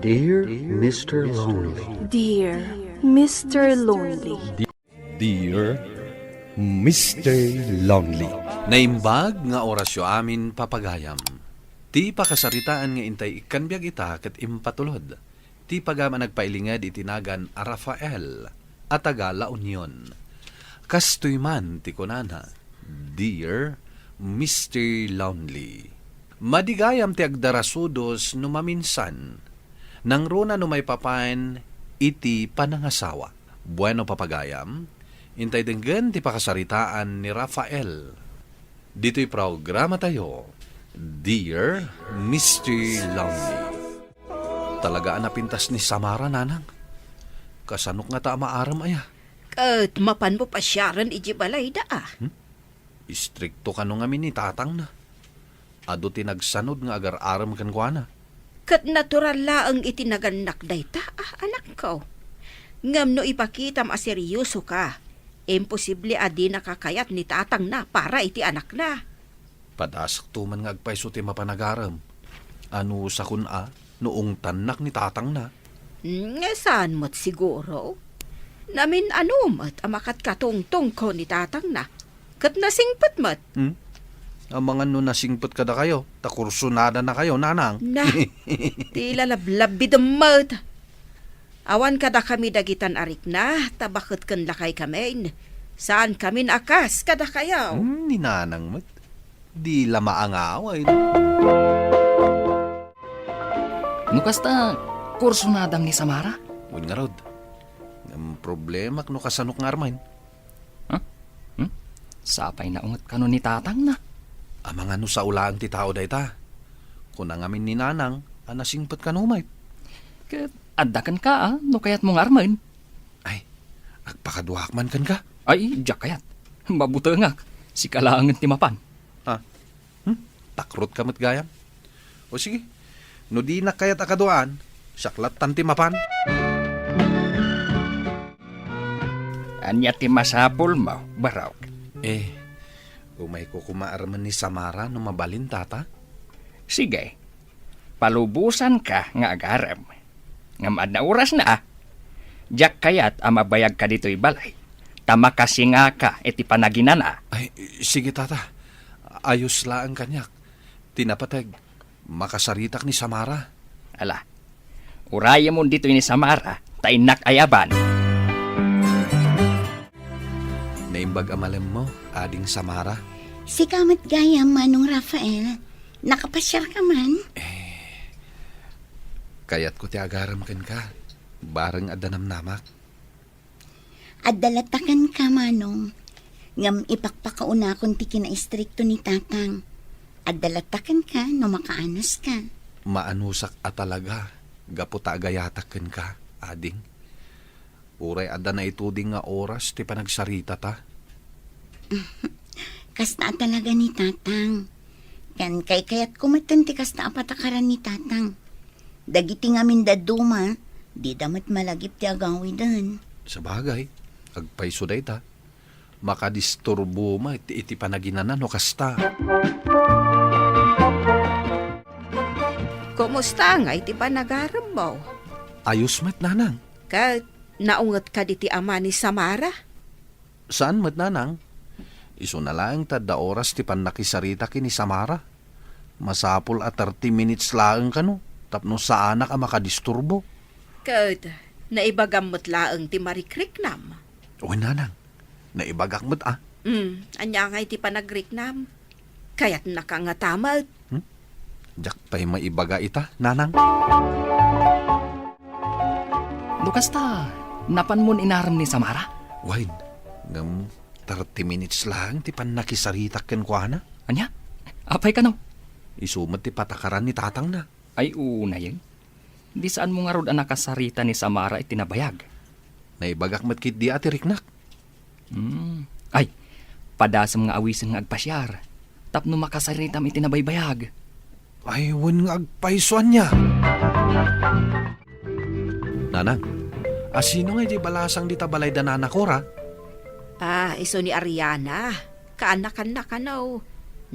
Dear Mr. Lonely. Dear Mr. Lonely. Dear Mr. Lonely. Naimbag nga orasyo amin papagayam. Ti pakasaritaan nga intay ikanbiag ita ket impatulod. Ti pagama nagpailingad itinagan a Rafael at taga La Union. Kastoy man ti kunana. Dear Mr. Lonely. Madigayam ti agdarasudos no maminsan. Nang runa no may papain iti panangasawa. Bueno papagayam, intay denggan ti pakasaritaan ni Rafael. Dito'y programa tayo, Dear Mr. Lonely. Talaga napintas ni Samara, nanang. Kasanok nga ta maaram aya. Kat mapan mo pasyaran iji balay da Istrikto ka nung amin ni tatang na. Ado tinagsanod nga agar-aram kan kwa na. Kat natural laang itinaganak dayta anak ko. Ngam no ipakitam a seryoso ka. Imposible adi nakakayat ni tatang na para iti anak na. Padasak tuman nga agpaiso ti mapanagaram. Ano sa kun noong tanak ni tatang na. Saan mo't siguro? Namin anumat amakat katungtong ko ni tatang na. Kat nasingpat mat. Ang mga nasingpot kada kayo, takursunada na kayo, nanang. Na, tila lablab bidamat. Awan kada kami dagitan arik na, tabakot kan lakay kami. Saan kami akas kada kayaw? Ni nanang mat. Di lama ang away. Nukasta, kurso na dang ni Samara? Uy nga rod. Ang problema no kasanok nga armain. Sapay na ungat kano ni tatang na. Amang ano sa ulaang ti tao dayta. Kung nangamin ni nanang, anasingpot ka numay. Kat addakan ka no kayat mong armain. Ay, agpakaduhak man kan ka. Ay, diyak kayat. Mabutangak. Si kalangan timapan. Takrot ka gayam. O sige, no di na kayat akaduan, saklat tanti mapan. Anya ti masapol mo, baraw. Umay ko kumaarman ni Samara no mabalin tata. Sige, palubusan ka nga agaram. Ngamad na oras na Diyak kayat amabayag ka dito'y balay. Tama kasi nga ka iti panaginana. Ay, sige tata. Ayos laang kanyak. Tinapatag, makasaritak ni Samara. Ala, uraya mo dito ni Samara, tainak ayaban. Naimbag amalem mo, ading Samara. Si kamat gayam manong Rafael, nakapasyar ka man? Kayat ko ti agaram ken ka. Bareng adanam namak. Adalatakan ka manong, ngam ipakpakauna kung ti kinaistrikto ni tatang. Adalatakan ka no makaanos ka. Maanusak at talaga. Gaputa agayatak ken ka, ading. Uray ada na ituding nga oras ti panagsarita ta. Kasta talaga ni tatang. Kan kay kayat kumatan ti kasta apatakaran ni tatang. Dagiti ngamin daduma, di damat malagip ti agawi dan. Sa bagay, agpaiso day ta. Makadisturbo ma iti panaginana no kasta. Kumusta nga iti panagaram mo? Ayos mat nanang. Kat naungat ka diti ama ni Samara? Saan mat nanang? Iso na lang tadda oras ti panakisarita ki ni Samara. Masapol at 30 minutes lang kano. Tapno sa anak ang makadisturbo. Kat naibagamot laang ti marikriknam. Uy nanang, naibagak mo't Anya nga iti panagriknam. Kaya't nakangatamat. Jak pa'y maibaga ita, nanang. Lukasta, napan mo inaram ni Samara? Wine, ngam 30 minutes lang ti panakisarita ken kwa na. Anya? Apay ka no? Isumat ti patakaran ni tatang na. Ay una yan. Di saan mo nga rod ang nakasarita ni Samara itinabayag? Naibagak mo't kit di ati riknak. Ay, padasam nga awisan nga agpasyar. Tapno makasaritam itinabaybayag. Ay, wan nga agpaisuan niya. Nanang, sino nga di balasang di tabalay da nanakora? Iso ni Ariana. Kaanak-anak ano.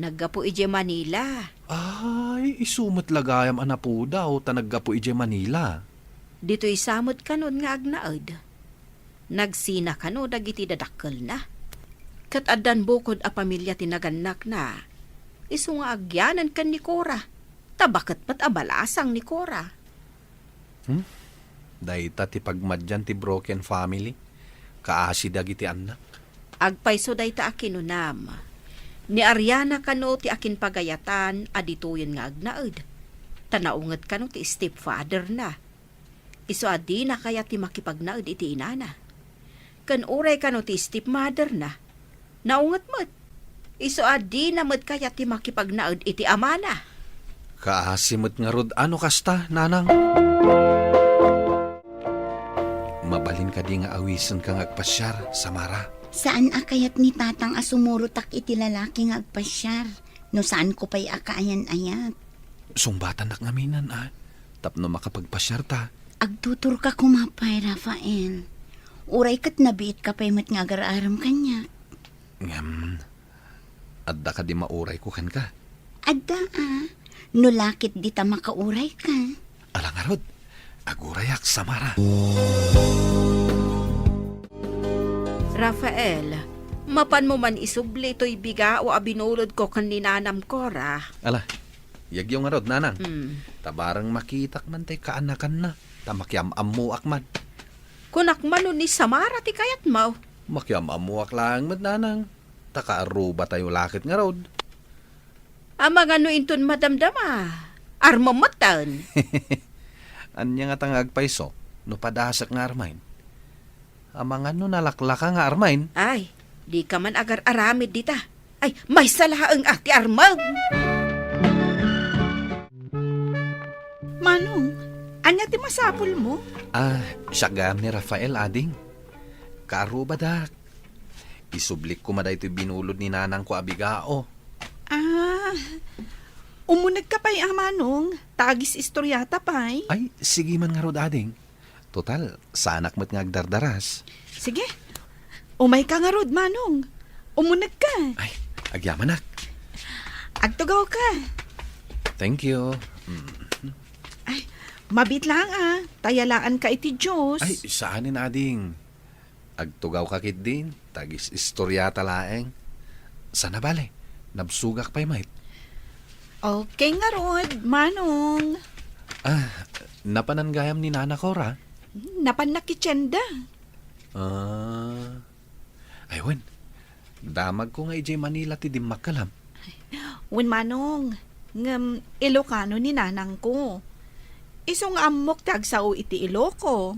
Naggapo ije Manila. Ay, isumot lagayam anapo daw, tanagga po ije Manila. Dito'y samot kanon nga agnaod. Nagsina kano dagiti dadakkel na. Kat addan bukod a pamilya tinaganak na. Isu nga agyanan kan ni Cora. Tabakat pat abalasang ni Cora. Dayta ti pagmadyan ti broken family. Kaasi dagiti anak. Agpayso dayta akinunam. Ni Ariana kano ti akin pagayatan adituyen nga agnaod. Tanaunget kano ti stepfather na. Isu adi na kaya ti makipagnaod iti inana. Kan uray kano ti stepmother na. Naunget mo't. Isu adi na mo't kaya ti makipagnaod iti amana. Kaasimot nga rod, ano kasta, nanang? Mabalin ka di nga awisan kang agpasyar, Samara. Saan akayat ni tatang asumurutak iti lalaki nga agpasyar? No saan ko pa'y akaayan-ayat? Sumbatan nak ngaminan, Tapno makapagpasyar ta. Agtutur ka kumapay, Rafael. Uray kat nabiit ka pa'y mat nga agararam kanya. Adda ka di mauray ko kan ka. Adda no lakit di ta makauray ka. Alang nga rod, agurayak, Samara. Rafael, mapan mo man isubli to'y biga o abinulod ko kan ninanam Cora. Ala, yagyo nga rod, nanang. Tabarang makitak man tay kaanakan na. Tamakyam-am mo akman. Kunak mano ni Samara ti kayat mo. Makyam-am mo aklang mad, nanang. Takaaruba tayo lakit nga rod. Amang ano inton madamdama. Armamatan. Anya nga tangagpayso, no padasak nga armain. Amang ano nalaklaka nga armain. Ay, di ka man agar aramid dita. Ay, may salaang ati Armand. Manong, anya ti masapul mo? Siyagam ni Rafael, ading. Kaaruba dak. Isublik ko maday ito'y binulod ni nanang ko abigao. Umunag ka pa'y Manong. Tagis istoryata pa'y. Ay, sige man nga rod, ading. Total, sanak mo't nga agdardaras. Sige, umay ka nga rod, Manong. Umunag ka. Ay, agyamanak. Agtugaw ka. Thank you. Ay, mabit lang Tayalaan ka iti Diyos. Ay, saanin, ading. Agtugaw kakit din. Tagis istoryata laeng. Sana bale, nabsugak pa'y mait. Okay nga rod, Manong. Napananggayam ni Nana Cora. Napanakitsenda. Aywan, damag ko nga ijay Manila ti dimakalam. Wen Manong, ngam Ilocano ni nanang ko. Isong amok tagsao iti Iloco.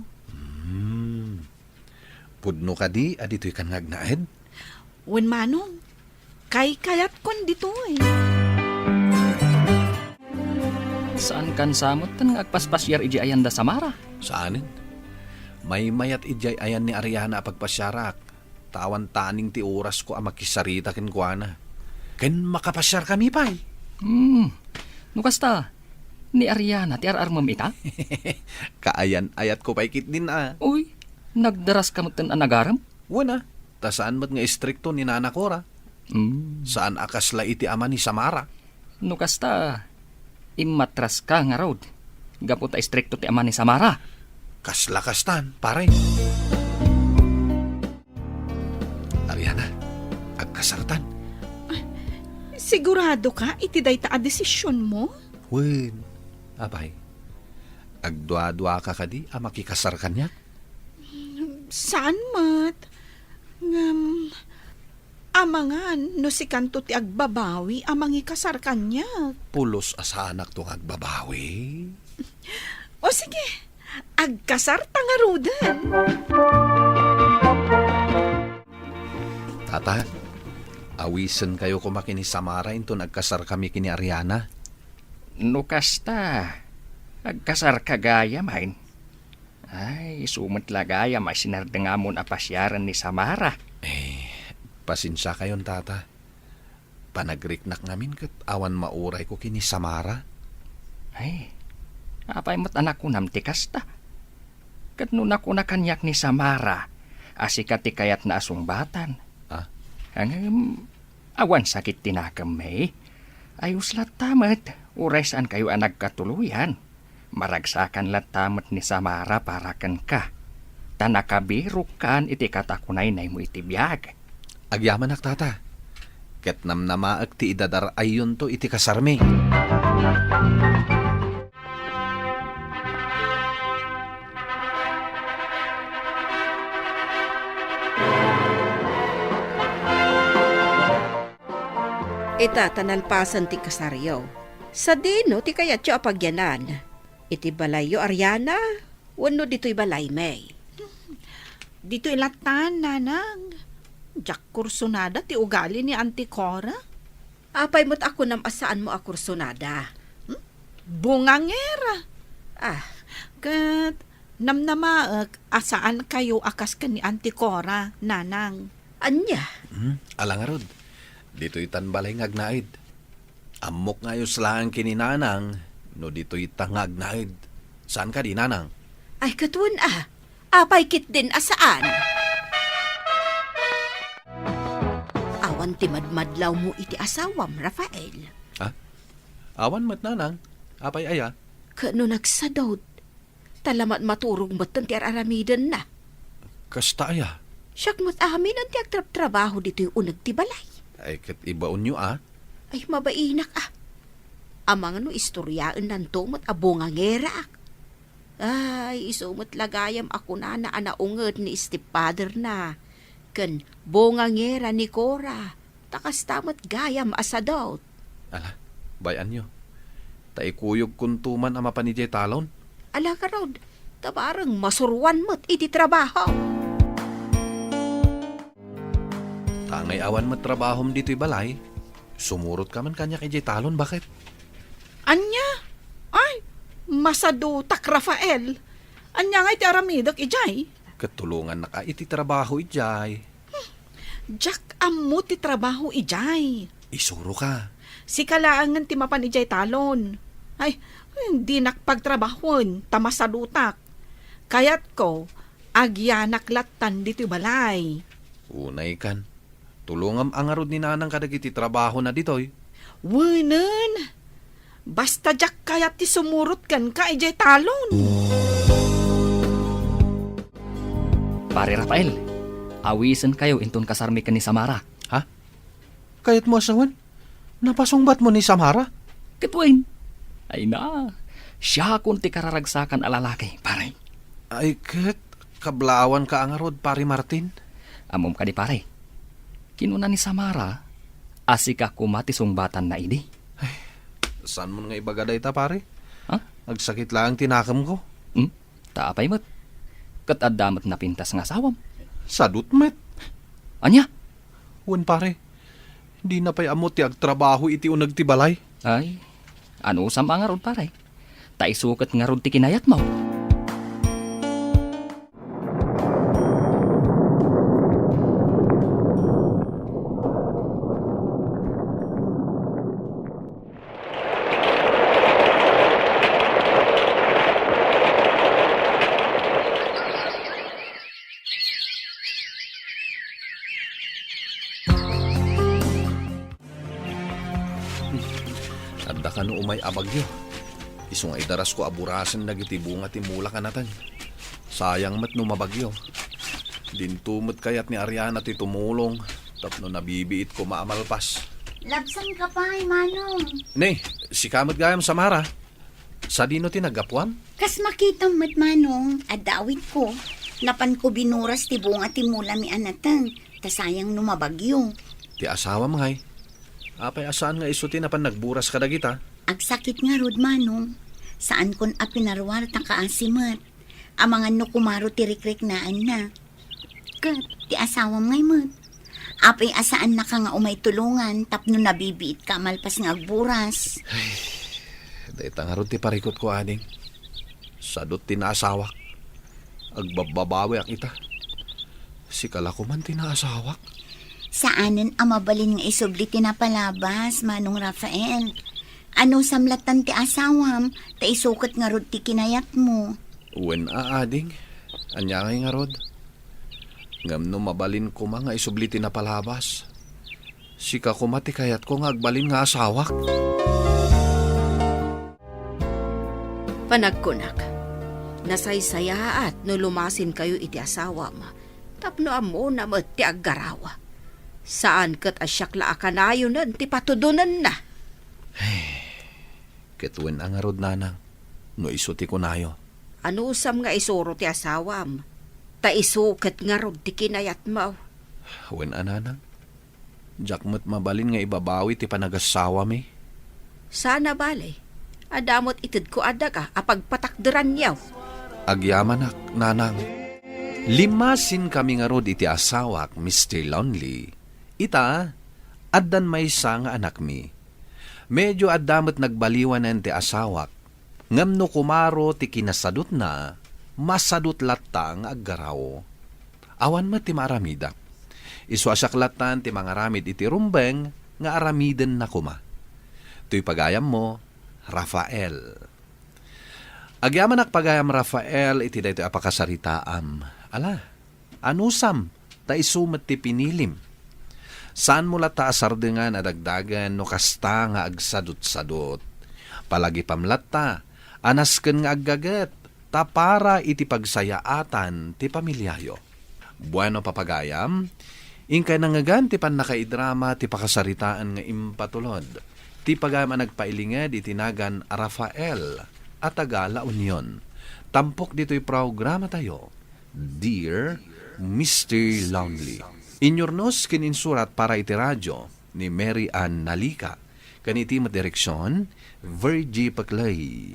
Pudno ka di, adito'y kan ngagnaed. Wen Manong, kay kayat kon dito Saan kan samot tan nga agpaspasyar iji ayan da Samara? Saanin? May mayat ijay ayan ni Ariana pagpasyarak. Tawan taning ti oras ko makisarita ken kuana. Ken makapasyar kami pa'y. Nukasta, ni Ariana ti ararmam ita? Kaayan ayat ko pa'y kit din Uy, nagdaras kamot tan anagaram? Wana, ta saan mat nga istrikto ni Nana Cora? Saan akasla iti ama ni Samara? Nukasta, imatras ka nga road. Gapot ta istrikto ti ama ni Samara. Kasla-kastan, pare. Ariana, agkasartan. Sigurado ka iti dayta a desisyon mo? Wen, abay. Agdwa-dwa ka kadi a makikasar kanya? Saan mat? Amangan no si kanto ti agbabawi amangi kasar kanya. Pulos asanak tong agbabawi. O sige, agkasar tangarudan. Tata, awisen kayo kumakini Samara into nagkasar kami kini Ariana. Nukasta, agkasar kagaya main. Ay, sumot lagaya masinardengamon apasyaran ni Samara. Pasensya kayon, tata. Panagriknak ngamin kat awan mauray ko kini Samara. Ay, apay mat anak ko namtikas ta. Kat nun ako na kanyak ni Samara, asikat ti kayat na asumbatan. Awan sakit tinakam may. Ayos latamat. Uresan kayo ang nagkatuluyan. Maragsakan latamat ni Samara para kan ka. Tanakabiro kan iti katakunay na mo iti biyag. Agyaman ak tata. Ket namnamaak ti idadar ayon to iti kasarmi. Ita tanalpasan ti kasaryo. Sa dino ti kayat yo apagyanan. Iti balayo Ariana, wano dito'y balay may. Dito ilatan, nanang. Jack kursunada ti ugali ni Auntie Cora. Apay mo't ako nam asaan mo akursonada. Bungangera. Ah, Kat namnamaak asaan kayo akas ka ni Auntie Cora, nanang. anya? Alangarod. Dito'y tanbalay ngagnaid. Amok nga yung slaan kininanang, no dito'y tangagnaid. Saan ka di, nanang? Ay katun apay kit din asaan? Awan ti madmadlaw mo iti asawam, Rafael. Awan mat, nanang. Apay aya. Kano nagsadod? Talamat maturog mo't ti araramidan na. Kasta aya. Siyak mo't amin ang ti agtrab-trabaho dito'y unag ti balay. Ay ket ibaon nyo Ay mabainak Amang ano istoryaan nanto mo't abongangera Ay iso mo't lagayam ako na anaungod ni stepfather na. Ken bongangera ni Cora. Takas tamot gayam asadot. Ala, bayan nyo. Taikuyog kuntuman ama pa ni Jay Talon. Ala ka rod, tabarang masurwan mo't iti trabaho. Tangay awan mat trabahom dito'y balay. Sumurot ka man kanya kay Jay Talon, bakit? Anya? Ay, masadutak, Rafael. Anya nga iti aramidak ijay. Katulungan na ka iti trabaho ijay. Jack, amo ti trabaho ijay. Isuro ka. Si kalaangan ti mapan ijay talon. Ay, hindi nakpagtrabahon, tamasadutak. Kayat ko, agyanak latan dito balay. Unay kan. Tulungam ang arod ni nanang kadagiti trabaho na ditoy. Wunan. Basta Jack kayat ti sumurot kan ka ijay talon. Pare Rafael, awisan kayo inton kasarmi ka ni Samara. Ha? Kayat mo asawan? Napasungbat mo ni Samara? Katuin. Ay na, siya kung ti kararagsakan alalaki, pare. Ay ket, kablawan ka ang arod, pare Martin. Amom ka di pare. Kinuna ni Samara, asika kumati sungbatan na idi. Saan mo nga ibagaday ta, pare? Ha? Agsakit lang tinakam ko. Taapay mo't. Katadamat na pintas nga sawam. Sadut met. Anya? Wan pare, di na pa'y amot ti agtrabaho iti unag ti balay. Ay, ano usam nga rod pare? Taisukat nga rod ti kinayat mo. Tanda ka no umay abagyo. Isong ay daras ko aburasan nagiti bunga ti mula kanatan. Sayang mat no mabagyo. Dintumot kayat ni Ariana ti tumulong. Tapno nabibiit ko maamalpas. Labsan ka pa, Manong. Ne, si kamat gayam Samara. Sa dino ti naggapuan? Kas makita mo't, Manong, adawit ko. Napan ko binuras ti bunga ti mula mi anatan. Tasayang numabagyo. Ti asawa mangay. Apay asaan nga isuti na pan nagburas ka dagita? Agsakit nga rod, Manong. Saan kon apinarwar ta kaasimat. Amangan no kumaro ti rikrik naan na. Kat, ti asawam ngay mat. Apay asaan na ka nga umay tulungan tapno nabibiit ka malpas nga agburas. Dahit ang harod ti parikot ko aning. Sadot tinasawak. Agbababawi ang ita. Si kalakuman tinasawak. Saanen ang mabalin nga isubli tinapalabas, Manong Rafael? Ano samlatan ti asawam, ta isukat nga rod ti kinayat mo? Uwen aading. Anyangay nga rod. Ngam no mabalin ko mga isubli tinapalabas. Si kakumati kayat ko nga agbalin nga asawak. Panagkunak, nasaysaya at no lumasin kayo iti asawa ma, tapno amo na mo ti aggarawa. Saan kat asyakla akanayo nun, ti patudunan na. Ketuen ang arod nanang, no isuti ko nayo. Ano usam nga isuro ti asawam? Ta isukat nga rod ti kinayat mo. Wen ananang, jakmat mabalin nga ibabawi ti panagasawa mi. Sana bale, adamot itid ko ada ka apagpatakderan niyaw. Agyamanak, nanang. Limasin kami nga rod iti asawak, Mr. Lonely. Ita, addan may isa nga anak mi. Medyo adamot nagbaliwanan ti asawak. Ngam no kumaro ti kinasadot na, masadot latang aggaraw. Awan mo ti maramida. Isuasaklatan ti mga ramid iti rumbeng nga aramiden na kuma. Tuy pagayam mo, Rafael. Agyaman pagayam Rafael iti daytoy apakasaritaam. Ala, anusam, ta isumet ti pinilim. Saan mo lata asardengan adagdagan no kasta nga agsadot-sadot. Palagi pamlatta, anasken nga aggaget, ta para iti pagsayaatan ti pamilyayo. Bueno papagayam, ingkay nangagan ti panakaidrama ti pakasaritaan nga impatulod. Ti pagayam nagpailinged itinagan Rafael at taga La Union. Tampok dito'y programa tayo, Dear Mr. Lonely. Inyornos kininsurat para iti radyo ni Mary Ann Nalika. Kaniti direksyon, Virgie Paclay.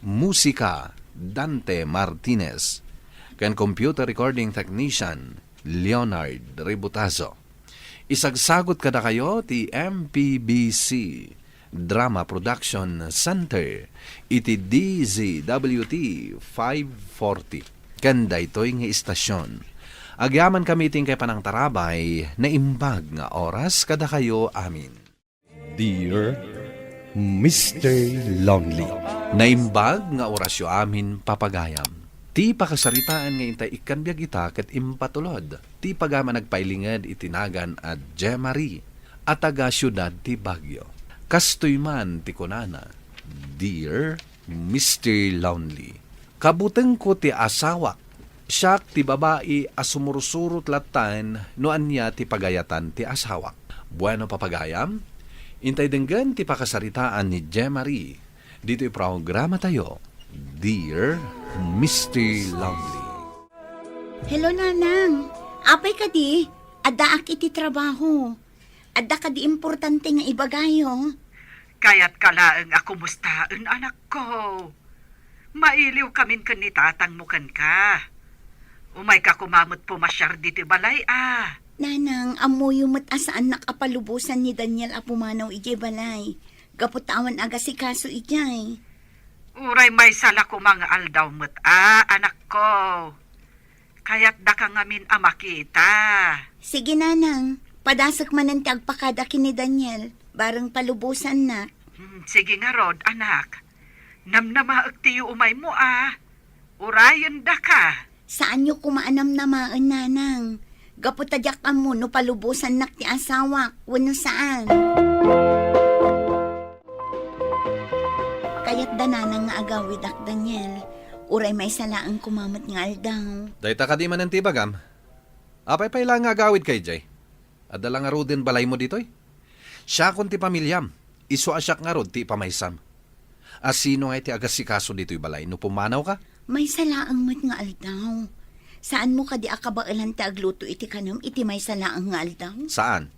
Musika, Dante Martinez. Kan computer recording technician, Leonard Ributazo. Isagsagot kada kayo ti MPBC Drama Production Center iti DZWT 540. Kanda ito'y nga istasyon. Agyaman kami ting kay panang tarabay na imbag nga oras kada kayo amin. Dear Mr. Lonely. Naimbag nga orasyo amin papagayam. Ti pakasaritaan nga intay ikanbiag ita ket impatulod. Ti pagama nagpailinged itinagan at Jemarie at taga syudad ti Baguio. Kastoy man ti kunana, Dear Mr. Lonely. Kabuteng ko ti asawak. Siyak ti babae asumursurot latan no anya ti pagayatan ti asawak. Bueno papagayam, intay denggan ti pakasaritaan ni Jemarie. Dito'y programa tayo, Dear Mr. Lonely. Hello, nanang. Apay ka di. Adda ak iti trabaho. Adda ka di importante nga ibagayo. Kaya't kalaeng ako mustaan, anak ko. Mailiw kamin kan ni tatang mukan ka. Umay ka kumamot pumasyar dito balay, ah. Nanang, amoyo mat asaan nakapalubusan ni Daniel Apumanaw ije balay. Gaputawan aga si kaso ijay. Uray may sala ko mga aldaw mo't, anak ko. Kaya't da ka ngamin makita. Sige, nanang. Padasak man ang tagpakadakin ni Daniel. Barang palubusan na. Sige nga, Rod, anak. Namnamaag tiyo umay mo, Urayon da ka. Saan nyo kumaanam namaan, nanang? Gaputadyak mo no palubusan nak ti asawak. Wano saan? Kaya't dananang nga agawid ak Daniel. Uray may salaang kumamat nga aldaw. Dayta ka di man ang tibagam. Apay pa ilang nga agawid kay Jay. Adala nga rodin balay mo dito'y. Siya kun ti pamilyam. Isu asyak nga rod ti pamaysam. Asino nga iti agasikaso dito'y balay no pumanaw ka? May salaang mat nga aldaw. Saan mo ka di akabailan ti agluto iti kanam iti may salaang nga aldaw? Saan?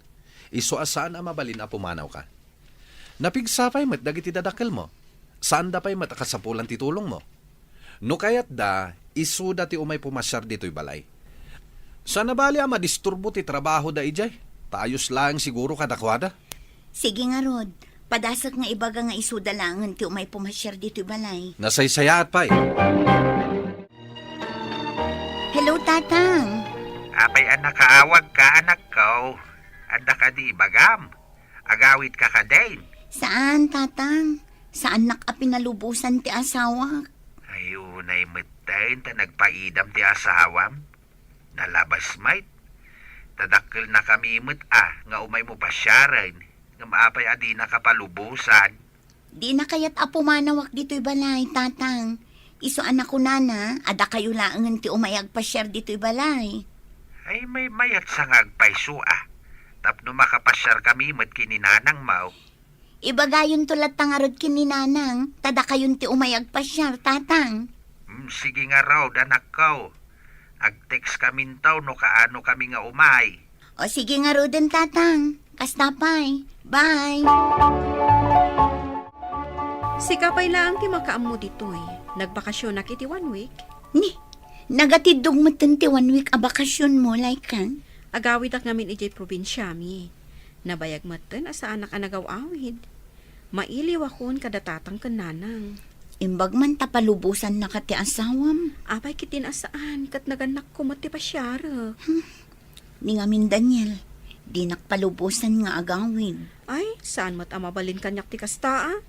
Isu asaan ang mabalin a pumanaw ka? Napigsapay mat dagiti dadakkel mo. Saan da pa'y matakasapulan ti tulong mo? No kayat da, isu da ti umay pumasyar dito'y balay. Sana bali madisturbo ti trabaho da ijay. Taayos lang siguro kadakwada. Sige nga, Rod. Padasak nga ibaga nga isudalangan ti umay pumasyar dito'y balay. Nasaysayat pa'y. Hello, tatang. Apay anak kaawag ka, anak ko. Adda ka di bagam. Agawit ka ka din. Saan, tatang? Saan nakapinalubusan ti asawa? Ayunay matayin ta nagpaidam ti asawam. Nalabas mait. Tadakkel na kami nga umay mo pasyaran. Nga maapay adi nakapalubusan. Di na kayat apo manawak dito'y balay, tatang. Iso anak ko nana, ada kayo laangan ti umayag pa share dito'y balay. Ay may mayat sa ngagpaiso Tapno makapasyar kami mat kininanang mau. Ibagayon tulat tangarod kininanang, tada kayon ti umayag pa share, tatang. Sige nga raw, danakaw. Ag-text kamin taw no kaano kami nga umay. O sige nga roden, tatang. Kastapay. Bye. Si Kapay lang ti makaammo ditoy. Nagbakasyon na kiti 1 week. Ni, nagatidog mo ti 1 week a bakasyon mo, like kan? Agawid ak ngamin ijay probinsya mi. Nabayag matan asa anak anagaw-awid. Mailiw akon kadatatang kananang. Imbag man tapalubusan na kati asawam. Apay kitin asaan kat naganak ko mati pasyara. Ni ngamin Daniel, di nakpalubusan nga agawid. Ay, saan mat amabalin kanyak ti kastaa?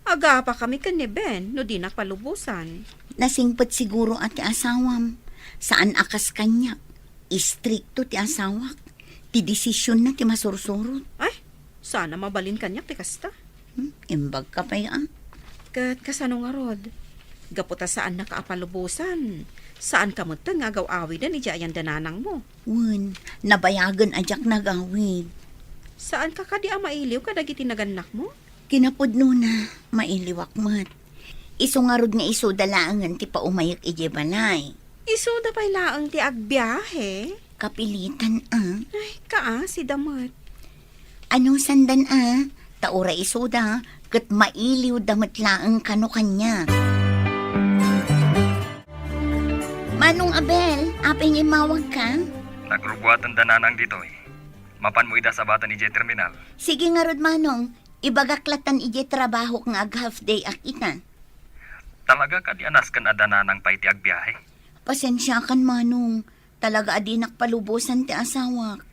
Aga pa kami kan ni Ben no di nakpalubusan. Nasingpot siguro ati asawam. Saan akas kanya? Istrikto ti asawak. Ti desisyon na ti masursurot. Ay, sana mabalin kanyak ti kasta. Imbag ka pa yan. Kat kasano nga rod? Gaputa saan nakaapalubusan? Saan ka mo nga gaw-awid na ni Jayan dananang mo? Wen, nabayagan ajak nagawid. Saan ka kadi mailiw kadagiti naganak mo? Kinapudno na, mailiwak mat. Iso nga rod nga iso dalaangan ti paumayak ije balay. Iso da pa'y laang ti agbiyahe. Kapilitan Ay, si damat. Ano sandan taura iso da, kat mailiw damat laang kano kanya. Manong Abel, apeng imawag ka? Nagrugwatan dananang dito Mapan mo ida sa bata ni J Terminal. Sige nga rod manong, ibagaklatan ije trabaho nga ag half day akita. Talaga ka di anas kan adananang pa iti agbiyahe. Pasensya kan manong, talaga adinak palubusan ti asawak.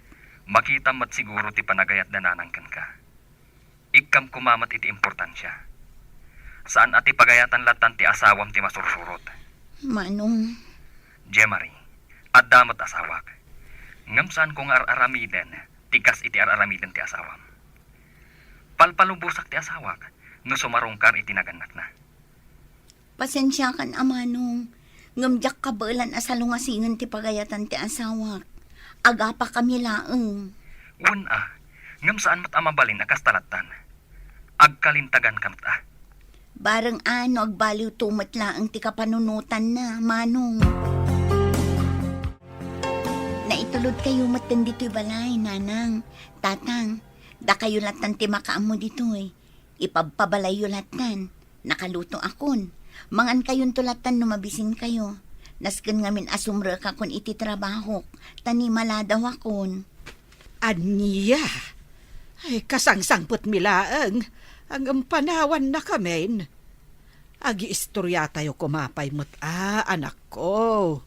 Makita mat siguro ti panagayat dananang kan ka. Ikam kumamat iti importansya. Saan ati pagayatan latan ti asawam ti masursurot. Manong, Jemary, at damat asawak. Ngam saan kong ar-aramiden, tikas iti ar-aramiden ti asawam. Palpalubusak ti asawak, no sumarungkar iti naganak na. pasensya kan amanong, ngamjak kabalan asalungasingan ti pagayatan ti asawak. Aga pa kami laeng. Ngam saan mat amabalin akas talatan. Agkalintagan kamat Barang ano agbaliw tumat laeng ti kapanunutan na, manong. Naitulod kayo matan dito'y balay, nanang. Tatang, da kayo latan ti makaamo dito'y. Ipagpabalay yo latan. Nakaluto akon. Mangan kayon tulatan no mabisin kayo. Nasken ngamin asumre ka kon iti trabaho. Tani maladaw akon. Aniya? Ay, kasangsangpot milaang. Ang empanawan na kamen. Agi istorya tayo kumapay mo't anak ko.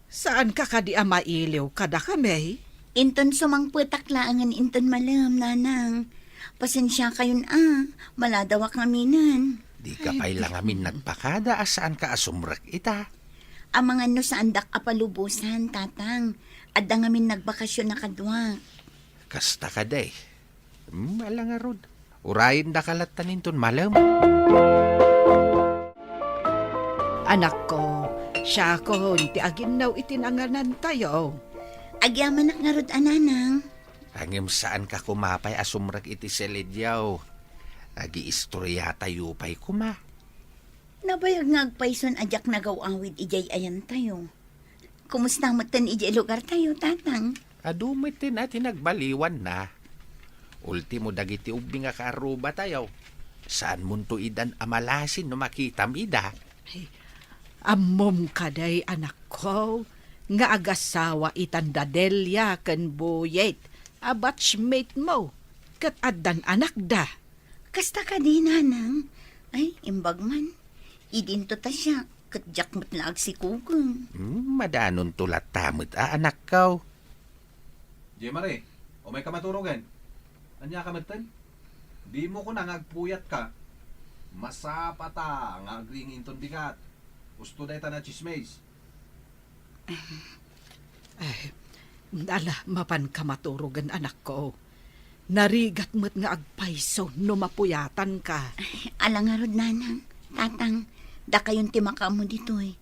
Saan ka kadi mailiw kada kami? Inton sumangputak laangan inton malam, nanang. Pasensya kayon maladaw kaminan. Di ka pa'y lang amin nagpakada asaan ka asumrek ita. Ang mga no sa andak apalubusan, tatang. Adda ngamin nagbakasyon na kadwa. Kasta ka day. Mala nga rod. Urayin da kalatan inton malam. Anak ko, siya ko, ti aginaw itinanganan tayo. Agyaman nga rod, ananang. Hangim saan ka kumapay asumrek iti selidyaw. Agi istorya tayo pa'y kuma. Nabayag nga agpayson ajak nagaw-awid ijay ayan tayo. Kumusta matan ijay lugar tayo, tatang? Adumitin at nagbaliwan na. Ultimo dagiti ubing nga karuba tayo. Saan munto idan amalasin no makitam ida? Amom kaday anak ko, nga agasawa itandadelya kan buyet, a batchmate mo, kat addan anak da. Kasta ka di, nanang. Ay, imbag man. Idinto ta siya, kat jak matlaag si Kugong. Madanon tulat tamot anak kaw. Jemare, o may kamaturogan. Anya ka matan? Di mo ko nangagpuyat ka. Masapata nga agring inton bigat. Gusto day ta na chismes. Ay, nala mapan kamaturugan anak ko. Narigat mo't nga agpayso no mapuyatan ka. Alang nga rod, nanang. Tatang, da kayon ti makaamo dito eh.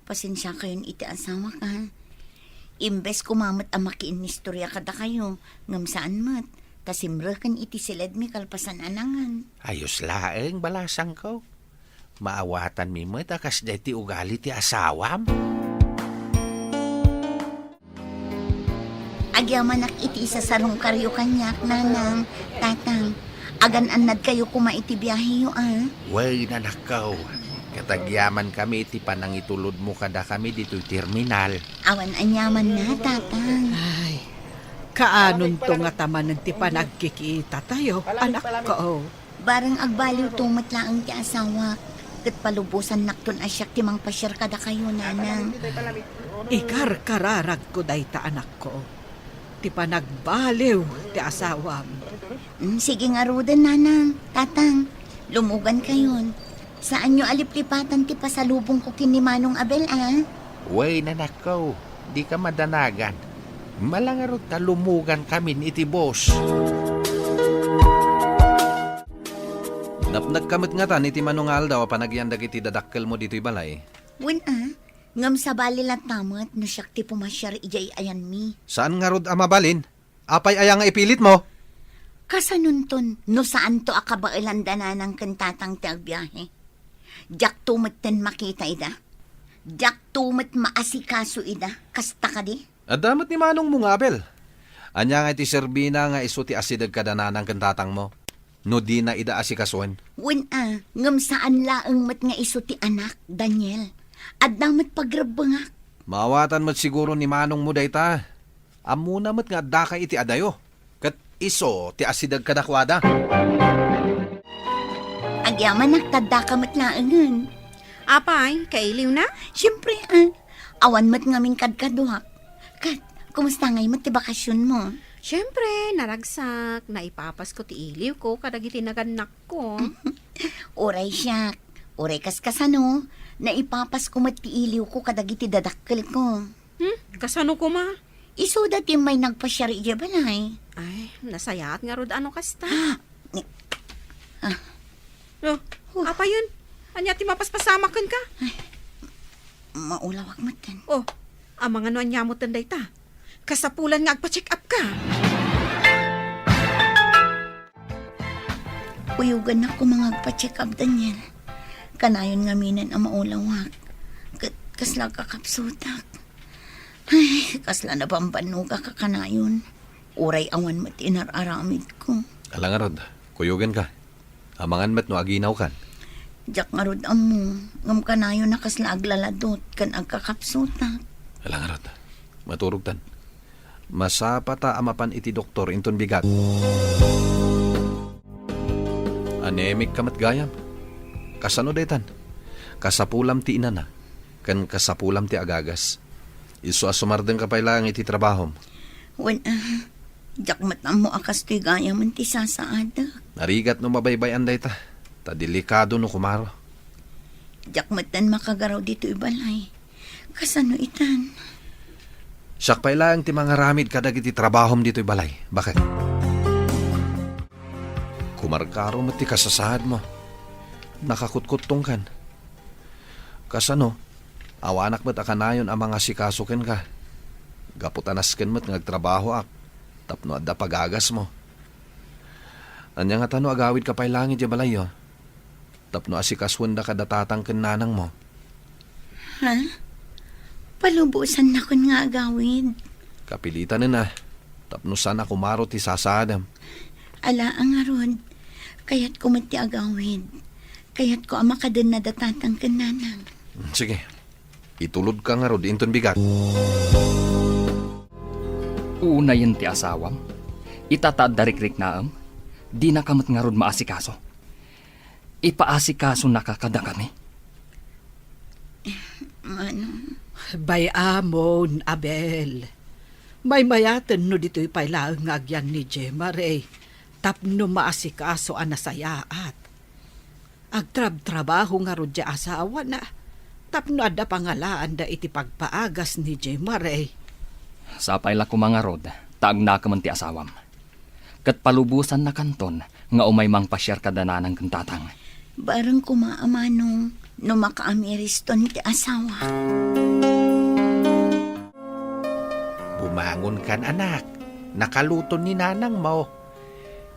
Pasensya kayon iti asawa ka. Imbes kumamot ang makiinistorya kada kayo, ngam saan mat, tasimrekan iti silad mi kalpasan anangan. Ayos laeng balasang ko. Maawatan mi mo takas ti ugali ti asawam. Agyaman iti isa sarong karyo kanyak, nanang. Tatang, agan anad kayo kumaiti biyahe yo Way nanakaw. Katagyaman kami iti panangitulod mo kada kami dito terminal. Awan anyaman na, tatang. Ay, kaanon to nga tamanan ti panagkikita tayo, anak ko. Barang agbaliw tumat laang ti asawa. Kat palubusan nakton asyak ti mang pasyar kada kayo, nanang. Ikarkararag ko dayta anak ko. Ti panagbaliw ti asawam. Sige nga rodan, nanang. Tatang, lumugan kayon. Saan nyo aliplipatan ti pasalubong ko kini Manong Abel, Way nanakaw. Di ka madanagan. Malangarot talumugan kami iti boss. Napnag kamot nga tan, iti Manong Aldaw, panagyandag iti dadakkel mo dito'y balay. Wen, ngam sa bali lang tamat, no siyak ti pumasyar ijay ayan mi. Saan nga rod amabalin? Apay aya nga ipilit mo? Kasanunton, no saan to akabailan dananang kantatang ti agbiyahe. Jak tumat ten makita ida. Jak tumat maasikaso ida. Kasta ka di? Adamat ni Manong mo nga, Abel. Anya nga iti serbina nga iso ti asidag kadananang kantatang mo. No di na ida asikasuan. Wen, ngam saan laang mat nga iso ti anak, Daniel. At damat pagrabangak. Mawatan mo't siguro ni Manong mo dayta. Amuna mo't nga daka iti adayo. Kat iso ti asidag kadakwada. Agyaman nagtadda ka mat laangan. Apay, kailiw na? Siyempre, awan mat ngamin kadkaduhak. Kat, kumusta ngay mat ti bakasyon mo? Siyempre, naragsak. Naipapas ko ti iliw ko kadag iti naganak ko. Oray siyak. Oray kaskasano. Naipapas ko mat ti iliw ko kadag iti dadakkel ko. Kasano ko ma? Iso dati may nagpasyari iya balay. Ay, nasayaat nga rod ano kasta. Apa yun? Anya ti mapaspasamakan ka? Maulawak matan. Oh, amang ano anya mo tanday ta? Kasapulan nga agpa-check up ka. Uyugan ako mga agpa-check up, Daniel. Kanayon nga minan ang maulawak. Kasla kakapsutak. Ay, kasla na pampanuga ka kanayon. Uray awan mat inararamid ko. Alang nga rod, kuyugan ka. Amangan mat no aginaw kan. Jak nga rod amo. Ngam kanayon na kasla aglaladot kan agkakapsutak. Alang nga rod, maturog tan. Masapata amapan iti doktor inton bigat. Anemic kamat gayam. Kasano daytan? Kasapulam ti inana. Kan kasapulam ti agagas. Isu asumardeng kapailang iti trabahom. Wen, jak matam mo akas ti gayam ti sasaada. Narigat no mabaybayan dayta. Ta delikado no kumaro. Jak matan makagaraw dito ibalay. Kasano itan? Siyak pailang ti mga ramid kadag iti trabahom dito'y balay. Bakit? Kumarkaro mo ti kasasahad mo. Nakakutkutong kan. Kasano, awanak mo't akanayon ang mga sikasukin ka. Gaputanaskin mo't ngagtrabaho ak. Tapno adda pagagas mo. Anya nga tano agawid ka pa'y langit ya balay yo. Tapno asikaswan da kadatatang kinanang mo. Ha? Palubusan na kun nga agawid. Kapilitan na. Tapno sana kumaro ti sasadam. Ala ang aron. Kaya't kumati agawid. Kaya't ko ama ka din na datatang kinanang. Sige. Itulod ka nga rod inton bigat. Una yun ti asawam. Itataad darik-rik naam. Di na kamot nga rod maasikaso. Ipaasikaso na kakada kami. Manong. Bayamon, Abel. May mayaten no dito'y pailaang ngagyan ni Gemma Ray. Tapno maasikaso anasayaat. Agtrab-trabaho nga rod ya asawa na. Tapno adda pangalaan da iti pagpaagas ni Gemma Ray. Sapay la ko mga rod, taag na ka man ti asawam. kat palubusan na kanton nga umay mang pasyar kadananang kantatang. Barang kumaamanong no makaamiriston ti asawa. Bumangon kan anak, nakaluto ni nanang mo.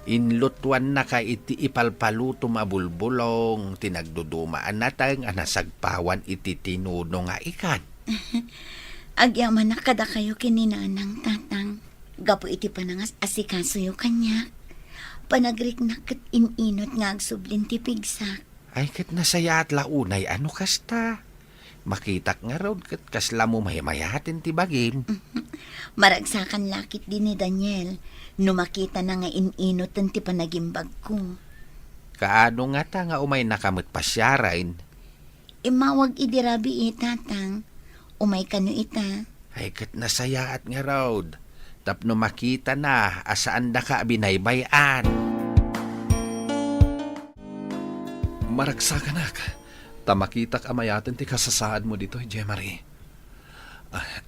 Inlutuan na ka iti ipalpaluto mabulbulong, tinagdudumaan natang anasagpawan iti tinuno nga ikan. Agyaman na kada kayo kininanang tatang. Gapo iti panangas asikaso yu kanya. Panagrik na kat ininot nga agsublin ti pigsak. Ay kat nasaya at launay ano kasta. Makitak nga raw kat kasla mo mayamayatin ti bagim. Maragsakan lakit din ni Daniel. No makita na nga ininot ti panagimbag ko. Kaano nga ta nga umay nakamot pasyarain. Imawag idirabi tatang. Umay kano ita. Ay kat nasaya at nga raw. Tapno makita na asaan da ka binaybayan. Maragsakan ka. Tamakitak amayatin ti kasasaad mo dito, Jemary.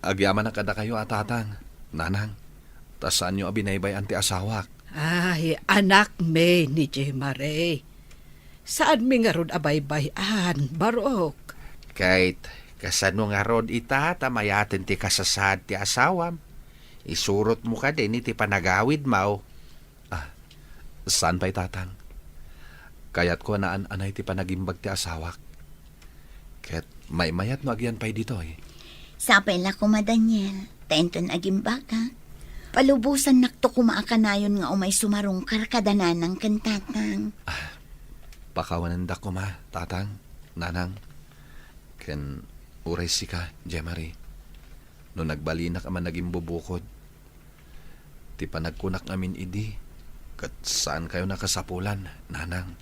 Agyaman na kada kayo atatang, nanang. Tasaan nyo abinaybayan ti asawak. Ay, anak me ni Jemare. Saan mi nga rod abaybayan, barok? Kahit kasano nga rod ita tamayatin ti kasasad ti asawam. Isurot mo ka din iti panagawid mo. Saan pa'y tatang? Kayat ko naan anay ti panagimbag ti asawak. Ket may mayat no agyan pa'y dito eh. Sapay la ko Daniel. Tenton agimbag ha. Palubusan nakto kumaakanayon nga umay sumarong karkadanan ng kantatang. Pakawanan da ko ma, tatang, nanang. Ken uray si ka, Jemary. No nagbalinak aman naging bubukod. Ti panagkunak amin idi. Kat saan kayo nakasapulan, nanang,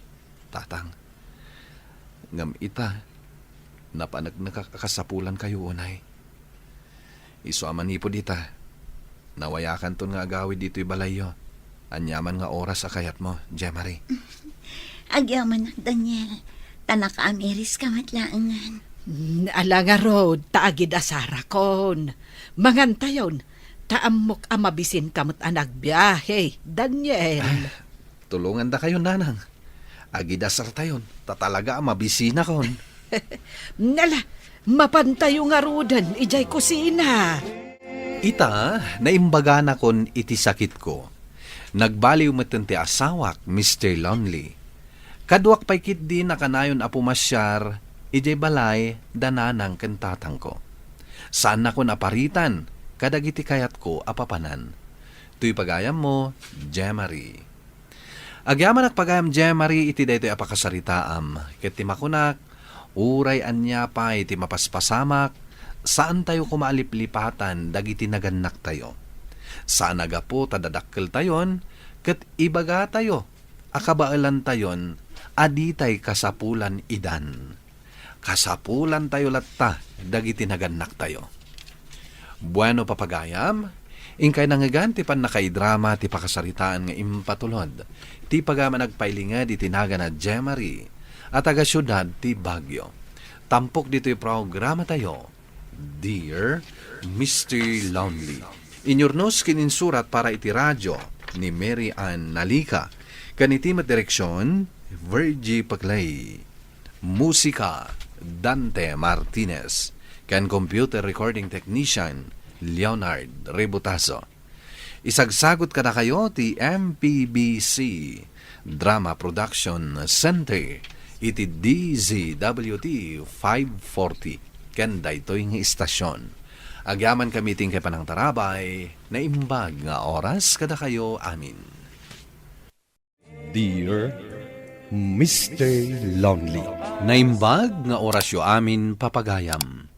tatang. Ngam ita, napanag nakakasapulan kayo unay. Iso aman ipod ita. Nawayakan ton nga agawid dito'y balayo. Anyaman nga oras sa kayat mo, Jemary. Agyaman Daniel. Tanaka amiris ka matlaangan. Ala nga rod, taagid asara kon. Mangantayon, taamok amabisin kamot anag biyahe, Daniel. Tulungan da kayo, nanang. Agidasar tayon, tatalaga mabisina kon. Nala, mapantayo nga rodan, ijay kusina. Ita, naimbaga na kon iti sakit ko. Nagbaliw meten ti asawak, Mr. Lonely. Kadwak pa'y kit di nakanayon apumasyar, ijay balay, dananang kentatang ko. Saan na ko naparitan, kadagiti kayat ko apapanan. Tuy pagayam mo, Jemary. Agyaman ak pagayam Jemary, iti daytoy apakasaritaam. Ket ti makunak, uray anya pa iti mapaspasamak, saan tayo kumaliplipatan, dagiti naganak tayo. Saan nagapo tadadakkel tayon, ket ibaga tayo, akabaalan tayon, aditay kasapulan idan. Kasapulan tayo latta, dagiti naganak tayo. Bueno papagayam, ingkay nangagan ti pan nakaidrama ti pakasaritaan nga impatulod, ti pagama nagpailingad itinaga na Jemary, at taga syudad ti Baguio. Tampok dito'y programa tayo, Dear Mr. Lonely. Inyornos kininsurat para iti radyo ni Mary Ann Nalika. Kanitimat direksyon, Virgie Paclay. Musika, Dante Martinez. Kan computer recording technician, Leonard Rebutazo. Isagsagot ka na kayo ti MPBC Drama Production Center iti DZWT 540. Ken daytoy nga istasyon. Agyaman kamiting kay panang tarabay, na imbag nga oras kada kayo amin. Dear Mr. Lonely, Naimbag nga orasyo amin papagayam.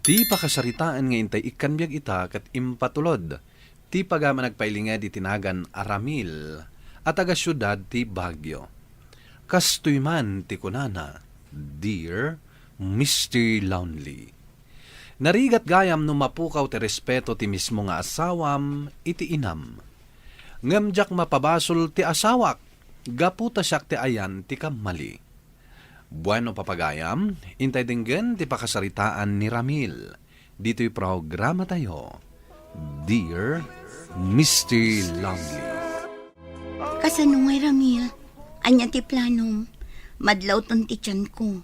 Ti pakasaritaan nga intay ikanbyag ita kat impatulod. Ti pagama nagpailingad itinagan Aramil at taga syudad ti Baguio. Kastoy man ti kunana, Dear Mr. Lonely. Narigat gayam no mapukaw ti respeto ti mismo nga asawam iti inam. Ngamjak mapabasol ti asawak, gaputa siyak ti ayan ti kamali. Bueno papagayam, intay dinggen ti pakasaritaan ni Ramil. Dito'y programa tayo, Dear Mr. Lonely. Kasano ngay Ramil? Anya ti planom. Madlaw ton ti tiyan ko.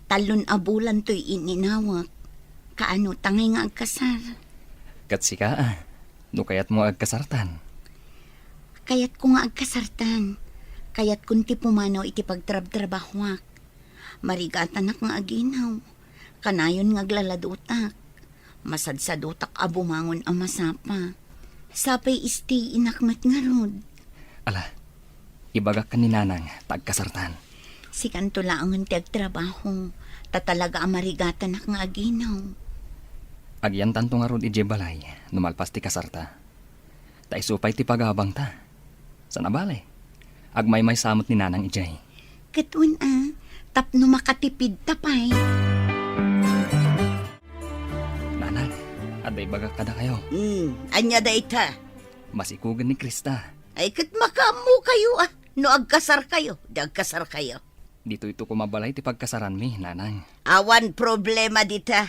Talon abulan to'y ininawak. Kaano tangay nga agkasar. Katsika no kayat mo agkasartan. Kayat ko nga agkasartan. Kayat kun ti pumanaw iti pagtrab-trabahwak. Marigatan ak nga aginaw. Kanayon nga glaladutak. Masadsadutak abumangon ang masapa. Sapay isti inakmat nga rod. Ala, ibagak ka ni nanang tagkasartan. Si kanto lang ang agtrabaho. Tatalaga ang marigatan ak nga aginaw. Agyan tanto nga ron ije balay, numalpas ti kasarta. Ta isupay ti pagabang ta. Sa nabali, agmay-may samot ni nanang ijay. Katun tapno makatipid tapay. Nanang, aday bagak kada kayo. Anya da ita. Masikugan ni Krista. Ay kat makamu kayo no agkasar kayo, di agkasar kayo. Dito ito kumabalay ti pagkasaran mi, nanang. Awan problema dita.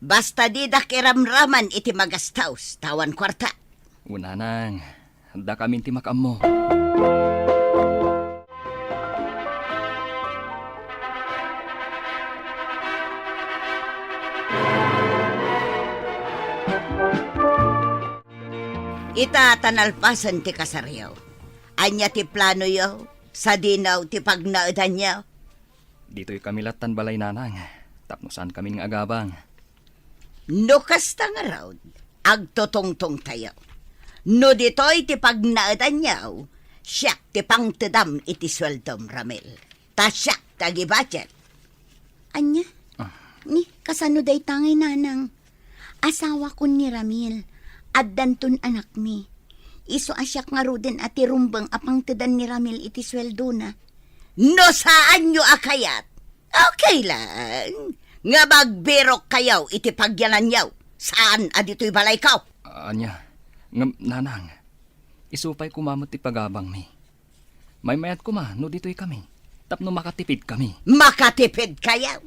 Basta di da kiramraman iti magastaus, tawan kwarta. Unanang, da kami ti makam mo. Ita tanalpasan ti kasaryaw. Anya ti plano yaw, sa dinaw ti pagnaudan yaw. Dito'y kami latan balay, nanang. Tapnosan kami ng agabang. No kasta nga raw, agtotongtong tayo. No dito'y ti pagnaudan yaw, siyak ti pangtedam iti sweldom Ramil. Ta siyak tagi budget. Anya? Ni, kasano day tangay nanang? Asawa ko ni Ramil. Addanton anak mi. Iso asyak nga ruden ati rumbang apang tedan ni Ramil iti sweldo na. No saan nyo akayat? Okay lang. Nga magbirok kayaw iti pagyanan yaw. Saan adito'y balay kaw? Anya, nanang, isupay kumamot ti pagabang mi. May mayat kuma, no dito'y kami. Tapno makatipid kami. Makatipid kayaw?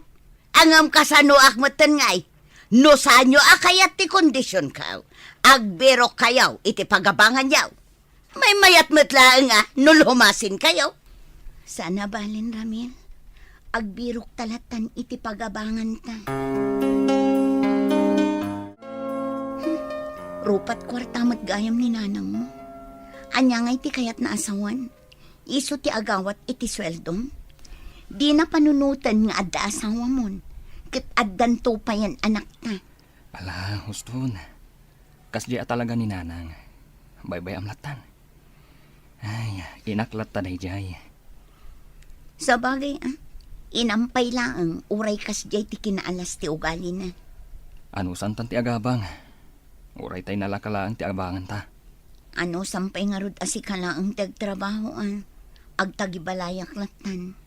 Angam kasano akmatan ngay. No saan nyo akayat ti kondisyon kaw. Agbirok kayaw iti pagabangan yaw. May mayat matlaang no lumasin kayaw. Sana balin Ramil. Agbirok talatan iti pagabangan ta. Rupat kwarta matgayam ni nanang mo. Anya nga iti kayat na asawan. Iso ti agawat iti sweldom. Di na panunutan nga adda asawa mo. Kat addan to pa yan anak ta. Ala, huston. Kasdi talaga ni nanang. Baybay amlatan. Ay, inaklat ta dayjay. Sa bagay, inampay laang uray kasdi ti kinaalas ti ugali na. Ano santan ti agabang? Uray tay nalakalaang ti abangan ta. Ano sampay nga rod asikalaang tagtrabahoan. Agtagibalayak latan.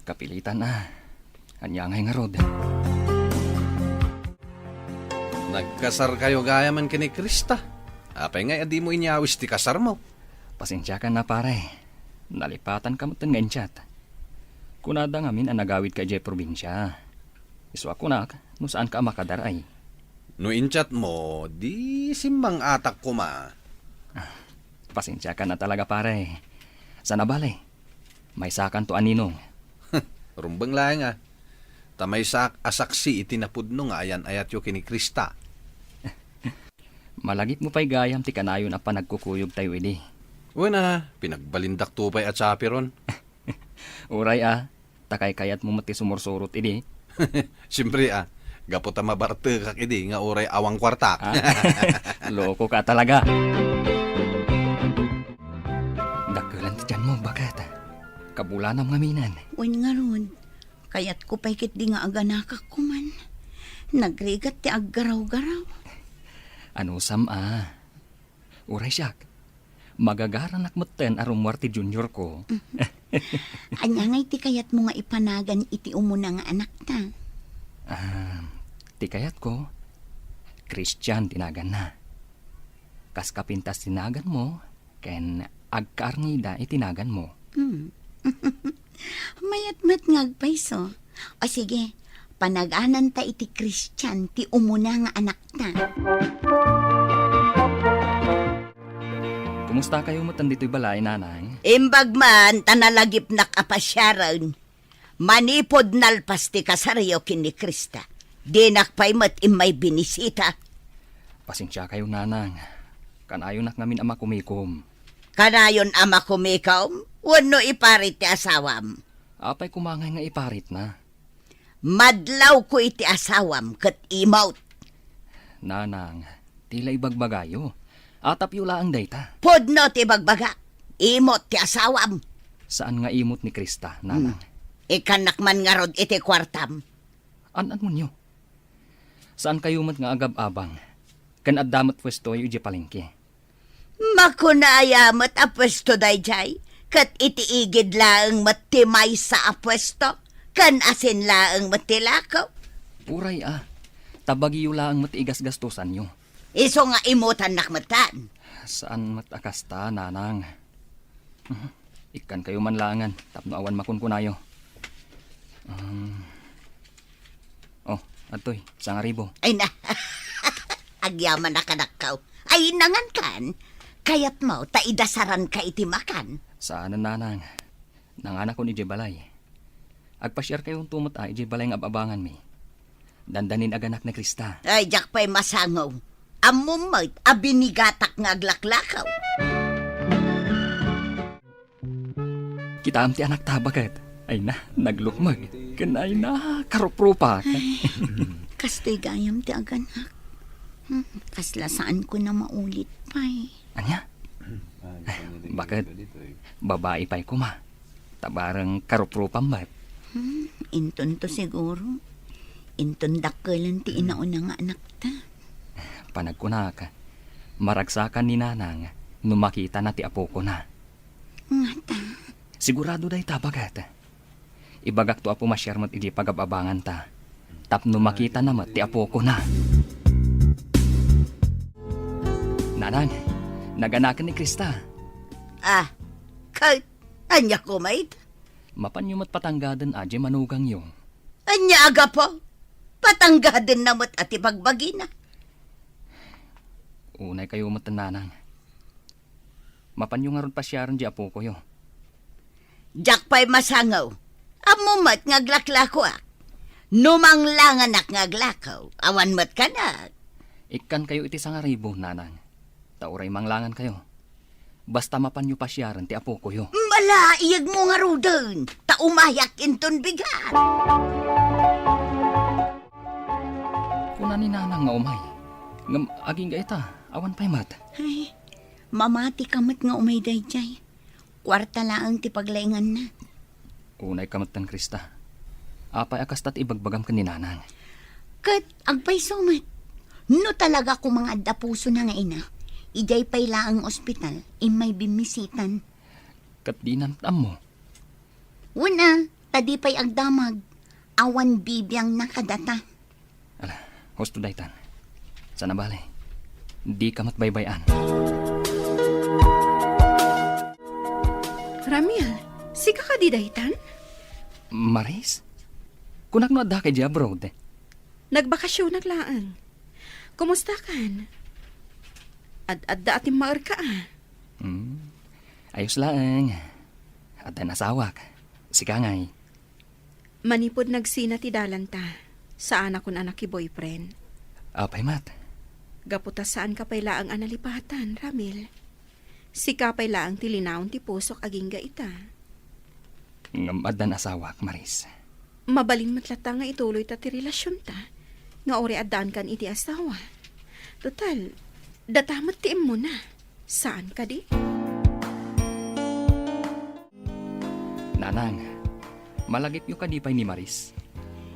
Kapilitan Anyangay nga rod. Nagkasar kayo gaya man kini Krista. Apay nga adi mo inyawis ti kasar mo. Pasensya ka na pare. Nalipatan ka mo ten nga enchat. Kunada ngamin ang nagawid ka jay probinsya. Iso ako na, no saan ka makadaray. No inchat mo, di simbang atak ko ma. Pasensya ka na talaga pare. Sa nabale, may sakan to aninong. Rumbang lang Tamay asaksi itinapudno nga ayan ayat yo kini Krista. Malagip mo pa'y gayam ti kanayon na panagkukuyog tayo idi. Una, pinagbalindak tupay at sapiron. Uray takay kayat mo mati sumursurot idi. Siyempre gapot mabarte kak idi nga uray awang kwarta. Loko ka talaga. Dakulan ti dyan mo, bakit? Kabulanam ngaminan. Wen nga ron, kayat ko pa'y kit di nga aganakak ko man. Nagrigat ti aggaraw-garaw. Ano sam Uray siyak. Magagaranak mo ten arumwar ti junior ko. Anya ngay ti kayat mo nga ipanagan iti umuna nga anak ta. Ti kayat ko, Christian tinagan na. Kas kapintas tinagan mo, ken agkaarngida itinagan mo. Mayat-mat ngagpayso. O sige, panaganan ta iti Christian ti umuna nga anak ta. Kumusta kayo mo dito'y balay, nanay? Imbag man, tanalagip nakapasyaran. Manipod nalpas ti kasaryo kin ni Krista. Di nakpaymat imay binisita. Pasensya kayo, nanang. Kanayon nak ngamin ama kumikom. Kanayon ama kumikaw, wano iparit ti asawam. Apay kumangay nga iparit na. Madlaw ko iti asawam kat imawt. Nanang, tila ibagbagayo. Atap yula ang dayta. Podno ti bagbaga, imot ti asawam. Saan nga imot ni Krista, nanang? Ikanak man nga rod iti kwartam. Anan mo nyo? Saan kayo mat nga agab-abang? Kan addamat pwesto yu di palengke. Makunayamat a pwesto dayjay, kat itiigid laang matimay sa a pwesto, kan asin laang matilakaw. Puray tabagi yula ang matiigas gastusan nyo. Iso nga imutan nakmatan. Saan matakasta, nanang? Ikan kayo manlangan, tapno awan makunkunayo. Atoy, 1,000. Ay na, agyaman na kanakaw. Ay nangan kan, kayat mo taidasaran ka iti makan. Saan nanang? Nanganak ko ni Jebalay. Agpasyar kayong tumot Jebalay ng ababangan mi. Dandanin aganak na Krista. Ay, jak pa'y masangaw. Amumait, abinigatak nga aglaklakaw. Kita am ti anak tabagat. Ay na, naglukmag. Kanay na, karoprupa. Kastoy gayam ti aganak. Kaslasaan ko na maulit pa'y. Anya? Bakit? Babae pa'y kuma. Tabarang karoprupan ba't? Inton to siguro. Inton dakkelan ti inauna nga anak ta. Panagkuna ka. Maragsakan ni nanang numakita na ti apo ko na. Nga ta. Sigurado day tabagat. Ibagak to apo masyar mat iti pagababangan ta. Tapno makita na mat ti apo ko na. Nanang, naganakan ni Krista. Kahit anya ko mait. Mapanyo mat patanggadan manugang yung. Anya aga po. Patanggaden na mat ati pagbagi na. Unay kayo mat nanang. Mapanyo nga ron pasyaran di apo ko yo. Jak pa'y masangaw. Amumat ngaglaklako ak. Numanglangan ak ngaglakaw. Awan mat ka na. Ikan kayo iti 1,000, nanang. Tauray manglangan kayo. Basta mapanyo pasyaran ti apo ko yo. Malaiyag mo nga rudan. Taumayak inton bigat. Kuna ni nanang nga umay. Ngam aging gaita, awan pa'y mat. Ay, mamati kamat nga umay dayjay. Kwarta laang ti paglaingan na. Unay kamatan Krista. Apay akastat ibagbagam ka ni nanang. Kat agpay sumat. No talaga ko mga adda puso na nga ina. Ijay pay laang ospital, imay bimisitan. Kat di nantam mo. Una, tadi pay agdamag. Awan bibiyang nakadata. Ala, hosto daytan. Sana bale. Di kamat baybayan. Ramil, sika ka di daytan? Maris? Kunak no adda kay di abroad. Nagbakasyon naglaan. Kumusta kan? Adda ating maar ka Ayos lang. At nasawak. Sikangay. Manipod nagsina ti dalanta. Saan akong anak ki boyfriend. Apay mat. Gaputa saan ka pay laang analipatan, Ramil. Sika pay laang tilinaon ti pusok aging gaita. Ngam addan asawak, Maris. Mabalin matlata nga ituloy ta ti relasyon ta. Nga ori addaan kan iti asawa. Total, datamat ti mo na. Saan ka di? Nanang, malagip yung kadipay ni Maris.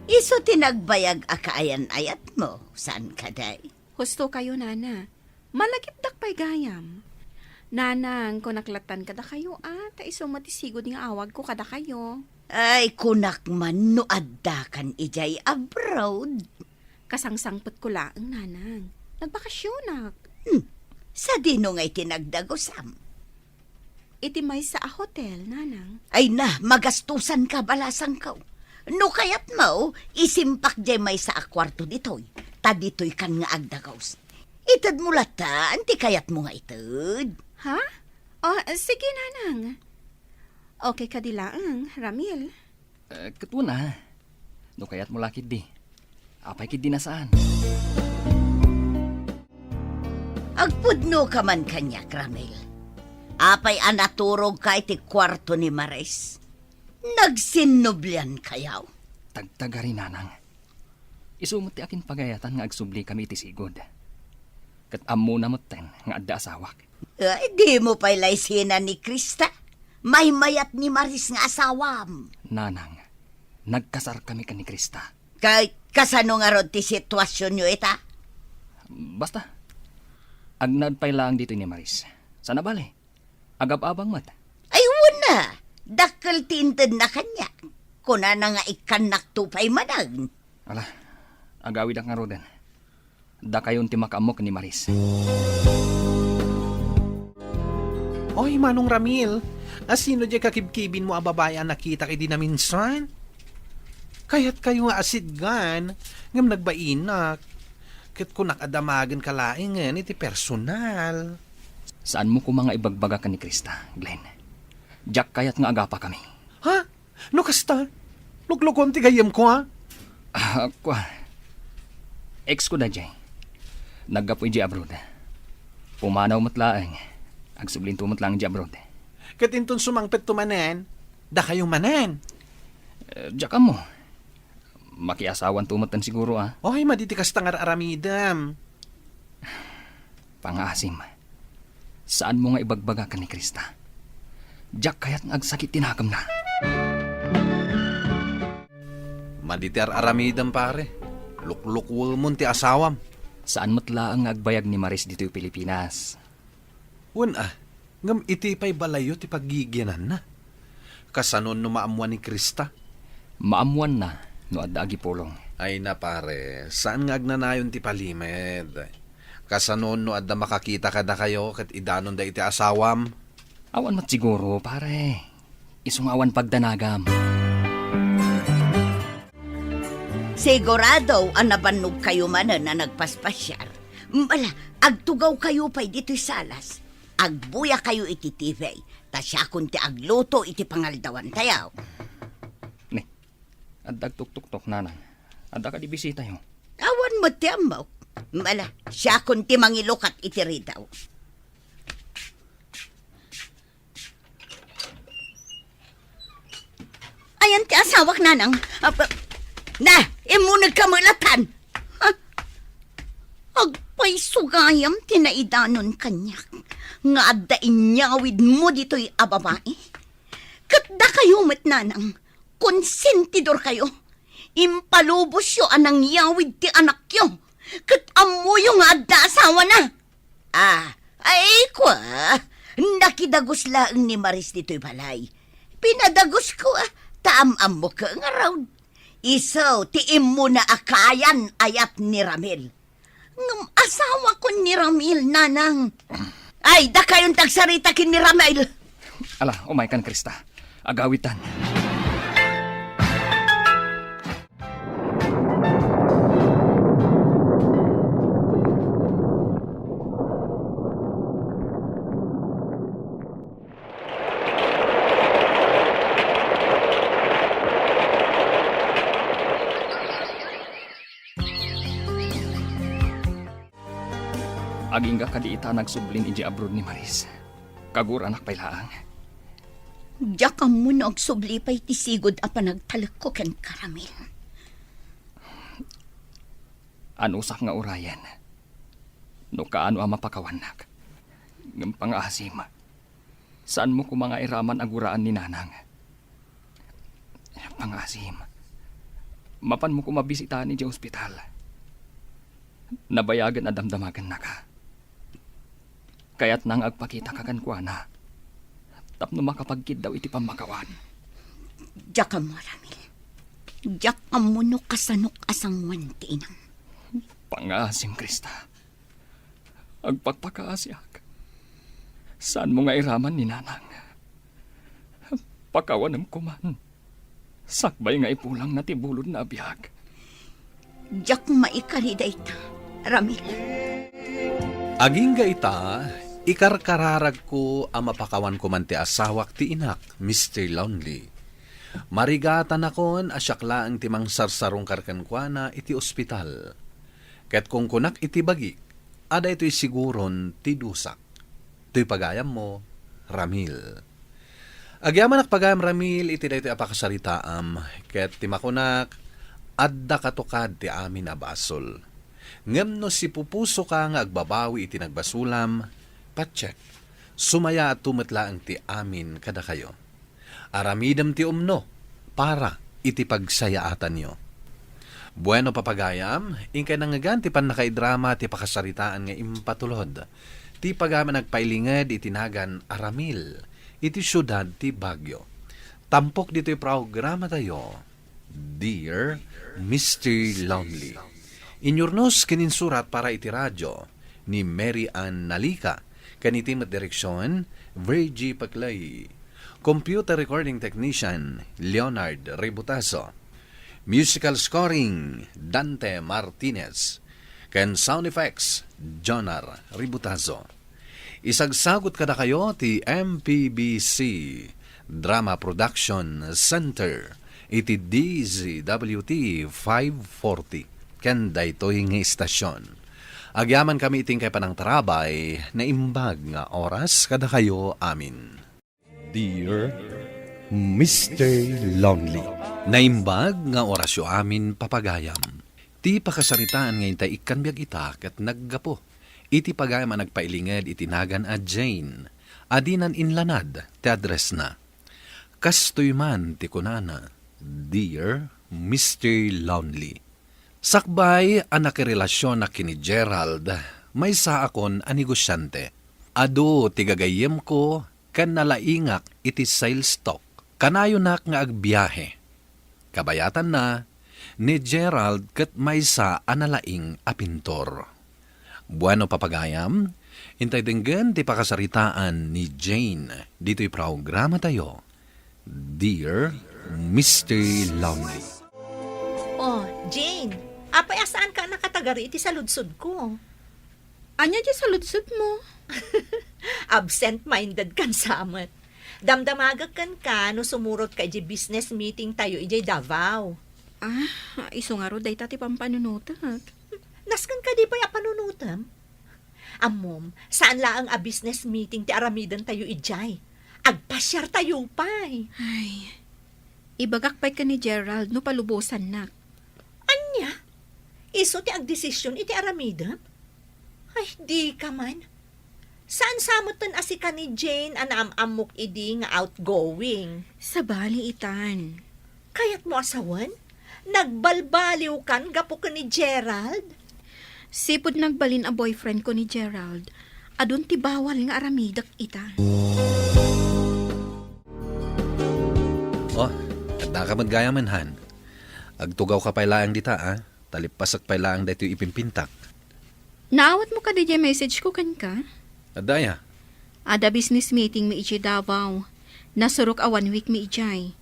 Iso tinagbayag akaayan-ayat mo. Saan ka day? Husto kayo, nana. Malagip dakpay gayam. Nanang, kung naklatan kada kayo, ta iso matisigod nga awag ko kada kayo. Ay, kunak man no adda kan ijay abroad. Kasangsangpot ko laang, nanang. Nagbakasyonak. Sa dino nga'y tinagdagosam. Iti may sa a hotel, nanang. Ay na, magastusan ka balasang ka. No kayat mo, isimpak jay may sa akwarto ditoy. Ta ditoy kan nga agdagaws. Itad mo lata, anti kayat mo nga itad. Ha? Sige, nanang. Okay ka dilaang, Ramil. Katwa na. No kaya't mo lakid di. Apay kid di na saan. Agpudno ka man kanya, Ramil. Apay anaturog ka iti kwarto ni Maris. Nagsinublian kayaw. Tagtagari nanang. Isumot ti akin pagayatan nga agsubli kami iti sigod. Kat ammo na moten nga adda asawak. Ay, di mo pa'y laysinan ni Krista. May mayat ni Maris nga asawam. Nanang, nagkasar kami ka ni Krista. Kay kasano nga rod ti sitwasyon nyo ita? Basta, agnad pay lang dito ni Maris. Sana bale, agab-abang mat. Ay, wala. Dakkel tinted na kanya. Kuna na nga ikanak tupay manag. Ala, agawid ak nga rodan. Da kayon ti makaamok ni Maris. Oy, Manong Ramil, asino di kakibkibin mo a babae ang nakita kay di na minsan? Kaya't kayo nga asidgan, ngam nagbainak. Kat kung nakadamagan ka laingan, iti personal. Saan mo ko mga ibagbaga ka ni Krista, Glenn? Jack kayat nga agapa kami. Ha? No kasta? Luglukon ti gayam ko ha? Kwa, ex ko da jay. Naggapoy di abroad. Pumanaw matlaang. Agsublinto matlang di abroad. Kat inton sumangpet tumanan, da kayo manan. Jack mo. Makiasawan tumatan siguro ah. Oy, maditikas tangar aramidam. Pangasim. Saan mo nga ibagbaga ka ni Krista? Jack kayat nga agsakit tinakam na. Maditer aramidam pare. Luklukwul mo ti asawam. Saan matla ang agbayag ni Maris dito yung Pilipinas? Ngam iti pa'y balayo ti paggigyanan na. Kasanon no maamuan ni Krista. Maamuan na no adda agi pulong. Ay na pare, saan nga agnanayon ti palimed? Kasanon no adda makakita kada kayo kat idanon da iti asawam. Awan mat siguro pare. Isungawan pagdanagam. Sigurado ang nabanog kayo man na nagpaspasyar. Mala, agtugaw kayo pa'y dito'y salas. Agbuya kayo iti TV. Ta siya kunti agluto iti pangaldawan tayaw. Ne, addag tuk-tuk-tuk nanang. Adda ka di bisita yo. Awan mo tiyambaw. Mala, siya kunti mangilukat iti ridaw. Ayan ti asawak nanang. Na, imo nagkamulatan. Ha? Agpay sugayam tinaidanon kanyak. Nga adda inyawid mo dito'y ababae. Katda kayo matnanang. Konsentidor kayo. Impalubos yo anang yawid ti anak yo. Kat amuyo nga adda asawa na. Ay kwa. Nakidagos laang ni Maris dito'y balay. Pinadagos ko taam-am mo ka nga raw. Iso, tiim mo na akayan ayat ni Ramil. Ngam asawa ko ni Ramil, nanang. Ay, da kayong tagsarita kin ni Ramil. Ala, umay kan Krista. Agawitan. Aging ka kadiita nagsubling iji abroad ni Maris. Kagur anak pailaang. Diyak mo nagsubli pa'y tisigod a panagtalak ko ken Karamil. Anusak nga urayan. No kaano ang mapakawanak. Ng pangasim. Saan mo ko mga iraman aguraan ni nanang? Pangasim. Mapan mo ko mabisitahan ni di ospital. Nabayagan na damdamagan na ka. Kaya't nang agpakita ka kan kuana. Tapno makapagkid daw iti pamakawan. Diyak mo, Ramil. Diyak mo no kasanok asang wanti inang. Pangasim, Krista. Agpagpakaasyak. Saan mo nga iraman ni nanang? Pakawanam ko man. Sakbay nga ipulang na tibulod na abiyag. Diyak maikari da ita, Ramil. Aging ga ita, Ikarkararag ko ang mapakawan ko man ti asawak ti inak, Mr. Lonely. Marigatan akon asyakla ang timang sarsarong karkankwana iti ospital. Ket kung kunak iti bagi, ada ito'y siguron ti dusak. Ito'y pagayam mo, Ramil. Agyaman ak pagayam Ramil, iti da ito'y apakasaritaam. Ket timakunak, adda katukad ti amin abasol. Ngem no si pupuso ka nga agbabawi iti nagbasulam, patsek, sumaya at tumatlaang ti amin kada kayo. Aramidam ti umno, para iti pagsayaatan nyo. Bueno papagayam, ingkay nangagan ti pan nakaidrama ti pakasaritaan nga impatulod. Ti pagama nagpailingad itinagan Aramil, iti syudad ti Baguio. Tampok dito'y programa tayo, Dear Mr. Lonely. Inyurnos kininsurat para iti radyo ni Mary Ann Nalika, kaniti direksyon, Virgie Paclay. Computer Recording Technician, Leonard Ributazo. Musical Scoring, Dante Martinez. Ken Sound Effects, Jonar Ributazo. Isagsagot kada kayo ti MPBC Drama Production Center, iti DZWT 540. Ken daytoy nga istasyon. Agyaman kami iting kay panang tarabay na imbag nga oras kada kayo amin. Dear Mr. Lonely. Naimbag nga orasyo amin papagayam. Ti pakasaritaan ngayon tayo ikanbiag itak at naggapo. Iti pagayam ang nagpailingad itinagan a Jane. Adinan inlanad ti address na. Kastoy man ti kunana, Dear Mr. Lonely. Sakbay ang nakirelasyon na kini Gerald, may sa akon a negosyante. Ado tigagayem ko, kan nalaingak iti sales stock. Kanayo nak nga agbiyahe. Kabayatan na, ni Gerald kat may sa analaing a pintor. Bueno papagayam, intay dinggan ti pakasaritaan ni Jane. Dito'y programa tayo, Dear Mr. Lonely. Oh, Jane, apay asaan ka nakatagari iti saludsod ko? Anya di sa lutsod mo? Absent-minded kan samet. Damdamagag kan ka no sumurot ka iti business meeting tayo iti Davao. Iso nga ro day tati pampanunutak. Naskan ka di pa ya panunutam? Amom, saan laang a business meeting ti aramidan tayo ijay? Agpasyar tayo pay. Ay, ibagak pa'y ka ni Gerald no palubusan na. Anya? Iso ti agdesisyon iti aramida? Ay, di ka man. Saan samutan asika ni Jane anam-amok idi nga outgoing? Sa bali itan. Kayat mo asawan? Nagbalbaliw kan gapo ka ni Gerald? Sipod nagbalin a boyfriend ko ni Gerald. Adun ti bawal nga aramidak ita. Oh, adda ka maggayaman han. Agtugaw ka pay laang dita Talipasak pay laang dito ipimpintak. Naawat mo ka DJ message ko kan ka? Adaya. Ada business meeting mi iti Davao. Nasurok a 1 week mi ijay.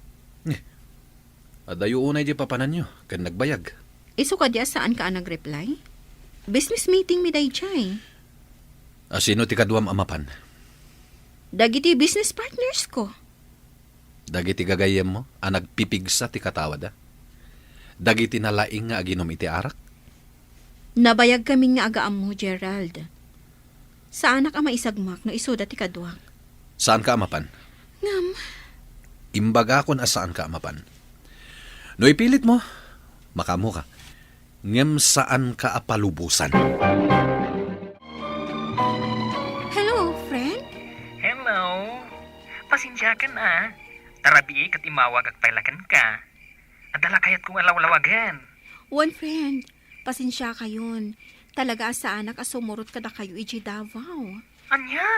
Adayo unay di papanan nyo, kan nagbayag. Iso ka diya saan ka nag-reply? Business meeting mi day ijay. Sino ti kaduam amapan? Dagiti business partners ko. Dagiti gagayem mo, nagpipigsa ti katawad Dagiti nalaing nga aginom iti arak? Nabayag kami nga agaam mo, Gerald. Saan ka maisagmak no iso dati kaduak? Saan ka amapan? Ngam. Imbaga kon asaan ka amapan. No ipilit mo, makamu ka. Ngem saan ka apalubusan? Hello, friend? Hello. Pasensya ka na. Tarabi kat imawag at pailakan ka. Adala kayat kong alawlawagan. One friend, pasensya kayon. Talaga sa anak asumurot ka na kayo iji Davao. Anya?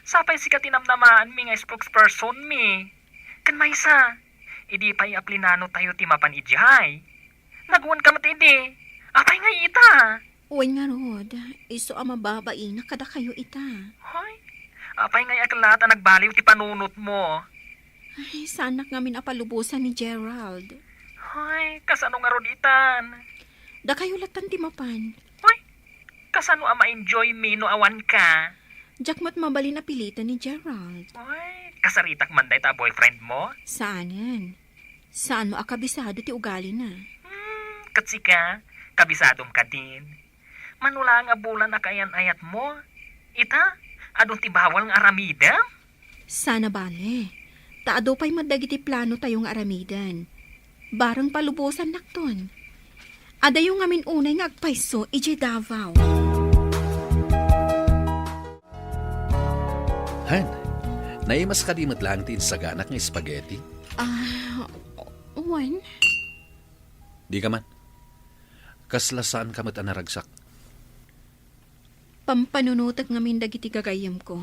Sapay si katinamnamaan mi nga spokesperson mi. Kan maysa, idi pa'y aplinano tayo ti mapan ijay. Naguwan ka matindi. Apay nga ita. Uy nga Rod, iso ang mababai na kada kayo ita. Hoy, apay nga aklat ang nagbaliw ti panunot mo. Ay, sana ngamin apalubusan ni Gerald. Hoy, kasano nga roditan? Da kayo latan ti mapan. Hoy, kasano ama-enjoy mi no awan ka? Jack mo't mabali na pilitan ni Gerald. Ay, kasaritak manday ta boyfriend mo? Saanan? Saan mo akabisado ti ugali na? Katsi ka, kabisadom ka din. Manula nga bulan na kayan ayat mo. Ita, adong ti bawal nga aramida? Sana bale. Taado pa'y madagiti plano tayong aramidan. Barang palubusan nakton. Ada yung amin unay nga agpaiso, iji Davao. Han, naimas ka di lang ti insaganak ng spaghetti? Juan? Di ka man. Kaslasaan ka mat anaragsak. Pampanunutak ngamin dagiti gagayam ko.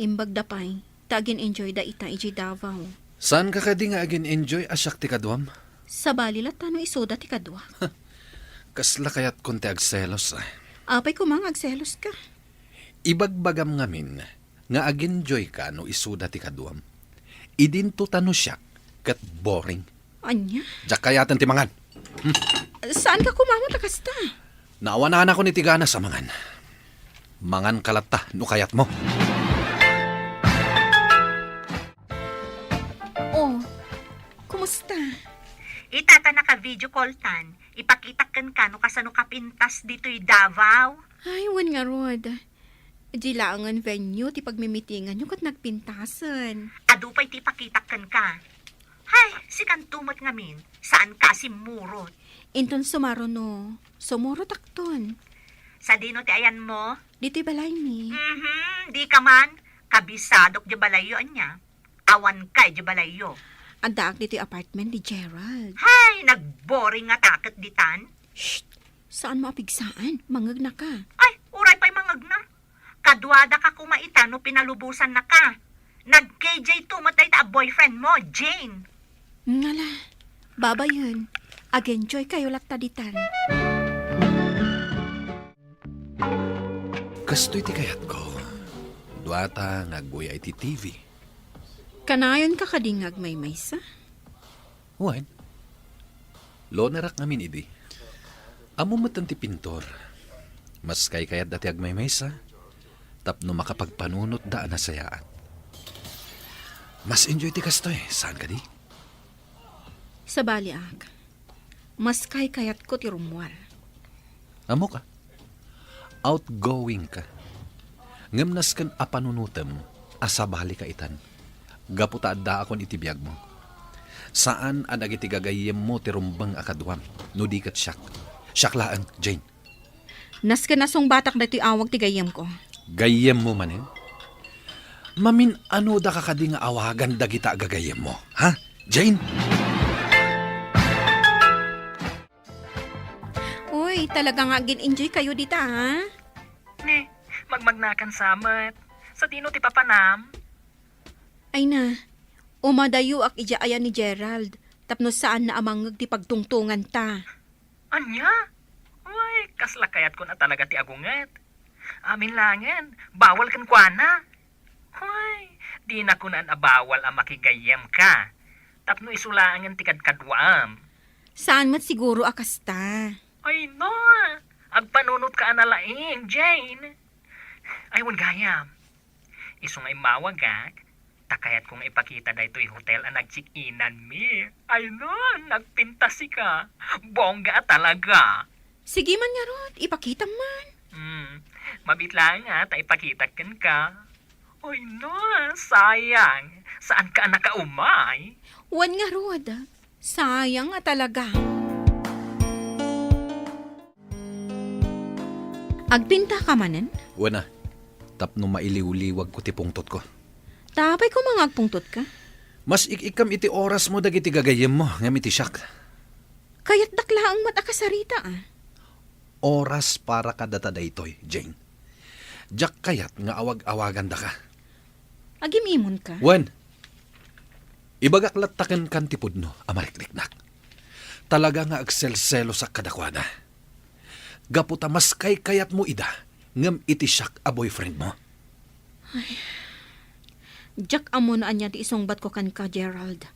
Imbag dapay, tagin enjoy da ita iji Davao. Saan ka di nga agin enjoy asyak ti kadwam? Sa balilat tano isoda ti kadwa. Kasla kayat konti agselos. Apay ko mga agselos ka. Ibagbagam ngamin nga ag-enjoy ka no isuda ti kadwam. Idinto tano siya kat boring. Anya? Diyak kayatan ti mangan. Saan ka kumamot akasta? Naawanan ako ni Tigana sa mangan. Mangan kalata no kayat mo. Oh, kumusta? Itata naka-video call tan. Ipakitakan ka no kasano kapintas dito'y Davao. Ay, wan nga rod. Di laangan venue ti pagmimitingan yung kat nagpintasan. Adupay ti pakitakan ka. Hay, si kantumot ngamin. Saan ka si Murot? Inton sumaro no. Sumuro takton. Sa dino ti ayan mo? Dito'y balay mi. Di ka man. Kabisadok di balayo anya. Awan kay di balayo. Andaak dito'y apartment ni Gerald. Hay, nagboring nga takot ditan. Shh! Saan mo apigsaan? Mangag na ka. Ay, uray pa'y mangag na. Kadwada ka kumaita no pinalubusan na ka. Nag-KJ tumatay ta boyfriend mo, Jane. Ngala, baba yun. Ag-enjoy kayo lataditan. Kastoy ti kayat ko. Duata ngagbuya iti TV. Kanayon ka kadingag may maysa? Wan. Lonerak ngamin idi. Amo matan ti pintor. Mas kay kayat dati agmay maysa. Tapno makapagpanunot daan na sayaan. Mas enjoy ti kastoy. Saan ka di? Sa bali ak. Mas kay kayat ko ti rumwar. Amo ka. Outgoing ka. Ngamnas kan apanunutem. Asabali ka itan. Gaputa da akon itibiyag mo. Saan ang agitigagayem mo ti rumbang akadwam. No di kat siyak. Siyaklaan, Jane. Nas ka nasong batak na ito'y awag ti gayam ko. Gayem mo manin? Mamin ano da kakadi nga awagan dagita gagayem mo. Ha? Jane? Uy, talaga nga gin-enjoy kayo dita, ha? Ne, magmagnakan samat. Sa dino ti papanam. Ay na, umadayo ak ija ayan ni Gerald. Tapno saan na amangag ti pagtungtungan ta. Anya? Uy, kasla kayat ko na talaga ti agunget. Amin langan, bawal kan kuana. Uy, di na ko na abawal ang makigayem ka. Tapno isulangan ti kadkadwaam. Saan mat siguro akasta? Ay no, agpanunot ka analaing, Jane. Ay, wan gayam. Iso nga'y mawagak, takayat kong ipakita da ito'y hotel ang nag-check-inan mi. Ay no, nagpintasi ka. Bongga talaga. Sige man nga rod, ipakita man. Mabit lang nga, ta ipakitakan ka. Ay no, sayang. Saan ka nakaumay? Wan nga rod, sayang nga talaga. Agpinta ka manen? Wana. Tapno mailiw-liwag ko ti pungtot ko. Tapay ko mga agpungtot ka. Mas ikikam iti oras mo dagiti gagayem mo. Ngam iti siyak. Kaya't dakla ang matakasarita ah. Oras para kadata daytoy, Jane. Diyak kayat nga awag-awagan da ka. Agimimon ka. Wan. Ibagaklat taken kan tipudno, amarikliknak. Talaga nga agselselo sa kadakwada. Gaputa mas kay kayat mo ida, ngam iti siyak a boyfriend mo. Jack amo na anya di isong bat ko kan ka, Gerald.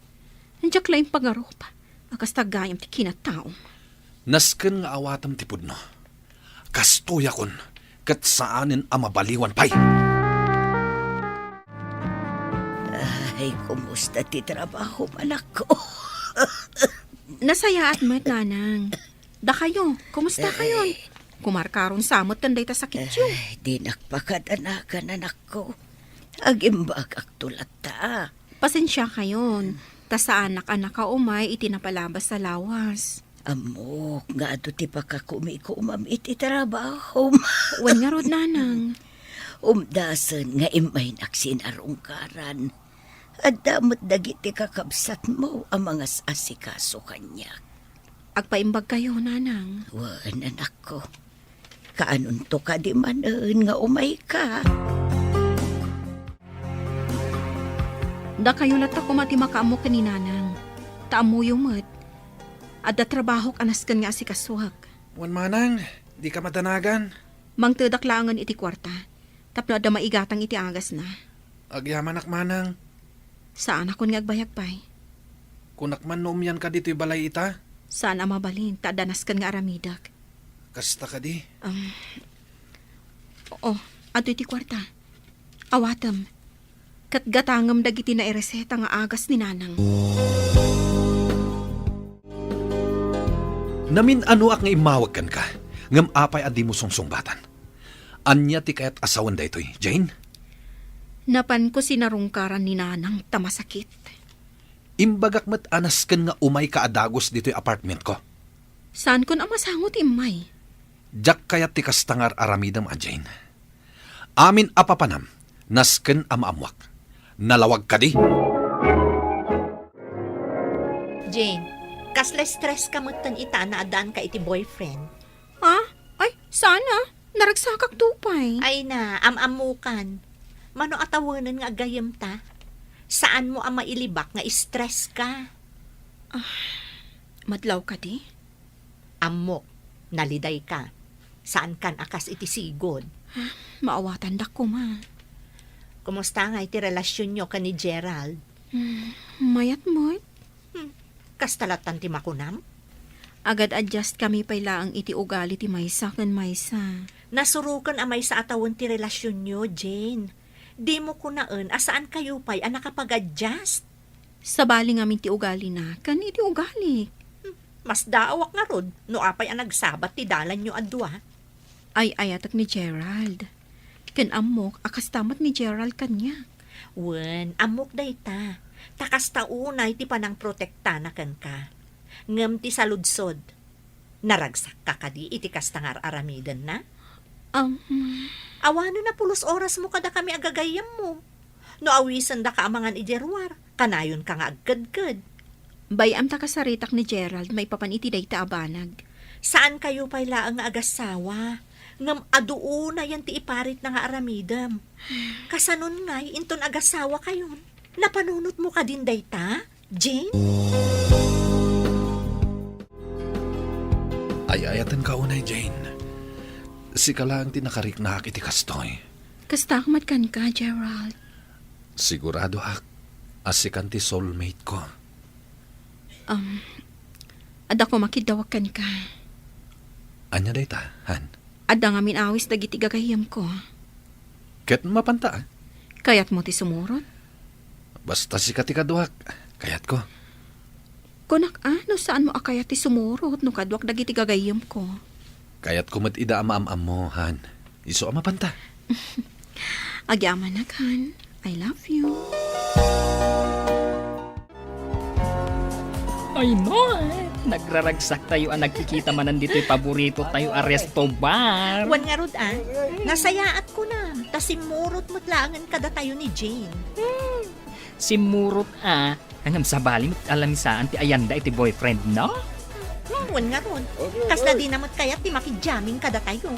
Jack laing pagaropa. Akas tagayam ti kinataom. Nasken nga awatam tipudno. Kastuya kon, kat saanin amabaliwan pay. Ay, kumusta ti trabaho, anak ko? Nasaya at met, nanang. Da kayo, kumusta kayo? Kumarkaron samot tanday ta sakit yun. Ay, di nakpakadanakan, anak ko. Agimbag aktulat ta. Pasensya kayon. Ta sa anak-anak ka umay itinapalabas sa lawas. Amok, nga ato ti pakakumikumam iti trabaho. Wan nga rod, nanang. Umdasan nga imay naksinarungkaran. At damot dagiti kakabsat mo ang mga asikaso kanya. Agpaimbag kayo, nanang. Wan, anak ko. Kaanon to ka di manen nga umay ka. Da kayo lata ko mati makaamo ka ni nanang. Taamo yung mat. At da trabaho anaskan nga si kasuhag. Wan manang, di ka madanagan. Mang tedaklangan iti kwarta. Tapno da maigatang iti agas na. Agyaman manang, Saan ako nga agbayag pay? kunak man noom yan ka dito'y balay ita. Saan ang mabalin? Tadanaskan nga aramidak. Kasta ka di. Oo, ato iti kwarta. Awatam. Katgatangam dagiti na ireseta nga agas ni nanang. Namin ano ak nga imawag kan ka, ngam apay adi mo sungsungbatan. Anya ti kayat asawan da ito'y, Jane? Napan ko sinarungkaran ni nanang tamasakit. Imbagak mat anas kan nga umay ka adagos dito'y apartment ko. Saan ko na masangot imay? Jak kayat ti kastangar aramidam a Jane. Amin apapanam, nasken amamwak. Nalawag ka di? Jane, kasla stress ka mutan ita na adaan ka iti boyfriend. Ha? Ay, sana. Naragsakak tupay. Ay na, amamukan. Mano atawanan nga agayam ta? Saan mo ang mailibak nga stress ka? Madlaw ka di? Amok, naliday ka. Saan kan akas iti sigod? Maawatan da ko ma. Kumusta nga iti relasyon nyo ka ni Gerald? Mayat mo. Kastalatan ti makunam? Agad adjust kami pala ang iti ugali ti maysa kan maysa. Nasurukan amay sa atawan ti relasyon nyo, Jane. Di mo kunaan asaan kayo pa'y ang nakapag-adjust. Sa bali ngamin ti ugali na, kan iti ugali. Mas daawak nga rod, no apay ang nagsabat ti dalan nyo adwa. Ay ayatak ni Gerald. Kan amok, akas tamat ni Gerald kanya. Wen, amok day ta. Takas taunay ti panang protekta na kan ka. Ngem ti saludsod. Naragsak ka kadi iti kastangar aramidan na? Awano na pulos oras mo kada kami agagayam mo. No awisan da ka amangan ijerwar, kanayon ka nga agkad-kad. Bayam ta kasaritak ni Gerald, may papaniti day ta abanag. Saan kayo pala ang agasawa? Ngam aduo na yan ti iparit na nga aramidam. Kasanon ngay, inton agasawa kayon. Napanunot mo ka din day ta, Jane? Ay-ayatan ka unay, Jane. Si ka lang tinakarik na iti kastoy. Kastakmat kan ka, Gerald. Sigurado ak, asikan ti soulmate ko. Ada ko makidawak kan ka. Anya day ta, Han? Ada ngamin awis dagiti gagayam ko. Ket mapanta, Kayat mo ti sumurot? basta si katikaduak, kayat ko. Kunak no saan mo akayat ti sumurot no kadwak dagiti gagayam ko. Kayat ko mat ida amaam mo, Han. Iso ang mapanta. Agyaman na kan. I love you. Ay no, nagraragsak tayo ang nagkikita man nandito'y paborito tayo a resto bar. Wan nga rod nasayaat ko na. Tas simurot mo't langan kada tayo ni Jane. Simurot hanggang sa bali mo't alamisaan ti ayanda iti boyfriend, no? Wan nga rod. Kas na di namat kaya ti makijaming kada tayo.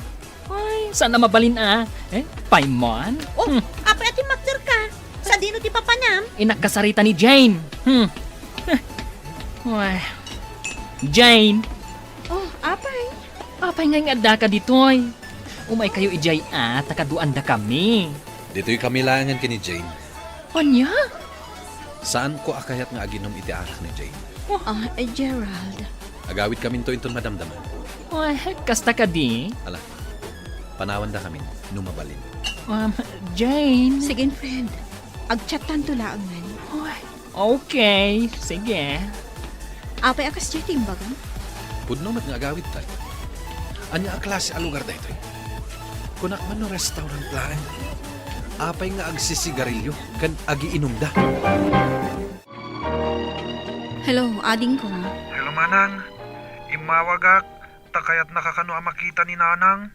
Ay, saan na mabalin Paimon? Apay ati magder ka. Sa dino ti papanam. Inakasarita ni Jane. Uy. Jane. Oh, apay. Apay nga ada ka ditoy. Umay kayo ijay takaduan da kami. Dito'y kamilangan ka ni Jane. Anya? Saan ko akayat nga aginom iti anak ni Jane? Gerald. Agawit kami to inton madamdaman. Uy, kasta ka di. Ala, panawan da kami, numabalin. Jane. Sige, friend. Agchat tanto laangan. Okay, sige. Apay akas jay timbagan? Pudno mat nga agawid tayo. Anya a klase a lugar daytoy. Kunak man no restaurant laan. Apay nga agsisigarilyo kan agiinom da. Hello, ading ko. Hello, Manang. Imawagak, takayat nakakano ang makita ni Nanang.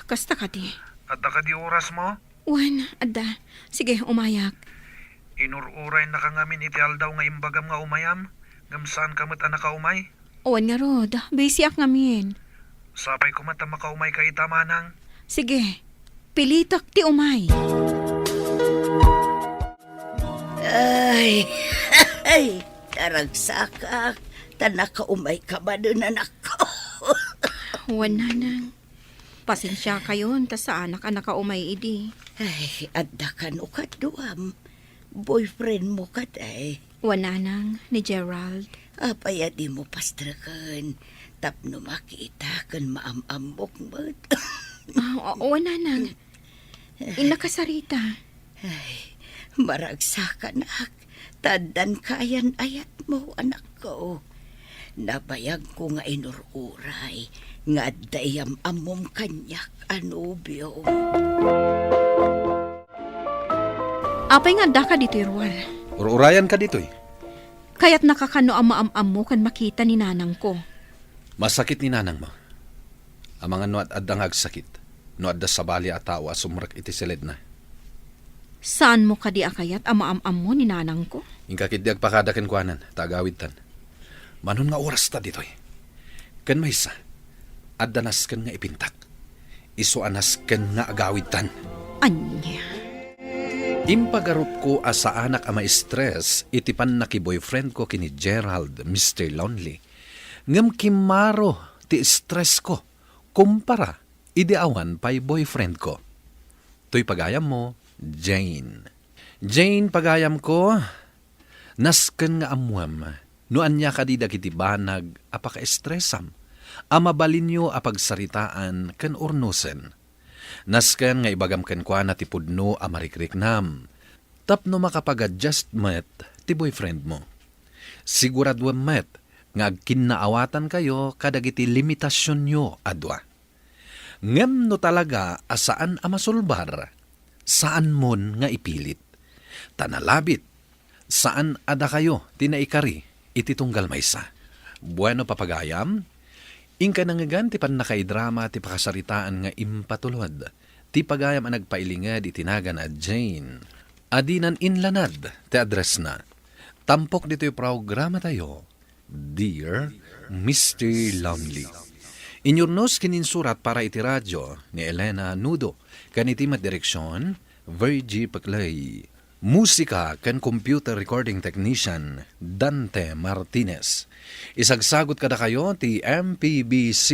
Kasta ka di. At di oras mo, Wan, adda. Sige, umayak. inururay na kangamin iti aldaw nga imbagam nga umayam. Gamsaan kamot anak ka umay. Wan nga rod, busy ak ngamin. Sapay ko mata makaumay ka ita, Manang. Sige, pilitak ti umay. Ay, ay, taragsakak. Tanaka umay ka ba dun, anak ko? Wan nanang. Pasensya kayon, ta sa anak-anak ka umay idi. Ay, adda ka no ka duam. Boyfriend mo ka day. Wan nanang, ni Gerald. Apaya di mo pastrakan. Tapno makita kan maamambok mo. Wan nanang. Inakasarita. Ay, maragsakan ak. Tadan kayan ayat mo, anak ko. Nabayag ko nga inururay. Nga dayam amom kanyak anubyo. Apay nga da ka dito, Irwal. Ururayan ka ditoy. Kaya't nakakano ang maam-am mo kan makita ni nanang ko. Masakit ni nanang mo. Ang mga nuat adang agsakit. Nuat da sabali at tawa sumrak iti silid na. Saan mo kadi akayat ang maam-am mo ni nanang ko? Ingkakit pakadakin kuanan, tagawid tan. Manon nga oras ta ditoy. Kan maysa, adanas kan nga ipintak. Isuanas kan nga agawid tan. Anya. Impagarup ko asa anak ama stress, itipan na ki boyfriend ko kini Gerald, Mr. Lonely. Ngam kimaro ti stress ko, kumpara, ideawan pa'y boyfriend ko. To'y pagayam mo, Jane. Jane, pagayam ko, nasken nga amuam, noan niya kadida kiti banag, apaka-stressam, amabalin nyo apagsaritaan kan urnusen. Nasken nga ibagam ken kwa na ti pudno amarikrik-nam. Tapno makapag-adjust met ti boyfriend mo. Siguradwa met nga agkinaawatan kayo kadagiti limitasyon nyo adwa. Ngem no talaga asaan amasulbar, saan mon nga ipilit. Tanalabit, saan ada kayo tinaikari iti tunggal maysa. Bueno papagayam, ingka nangagan ti panakaidrama ti pakasaritaan nga impatulod. Ti pagayam ang nagpailingad itinagan at Jane. Adinan inlanad ti address na. Tampok dito yung programa tayo. Dear Mr. Lonely. Inyurnos kininsurat para iti radyo ni Elena Nudo. Kaniti direksyon, Virgie Paclay. Musika kan computer recording technician, Dante Martinez. Isagsagot kada kayo ti MPBC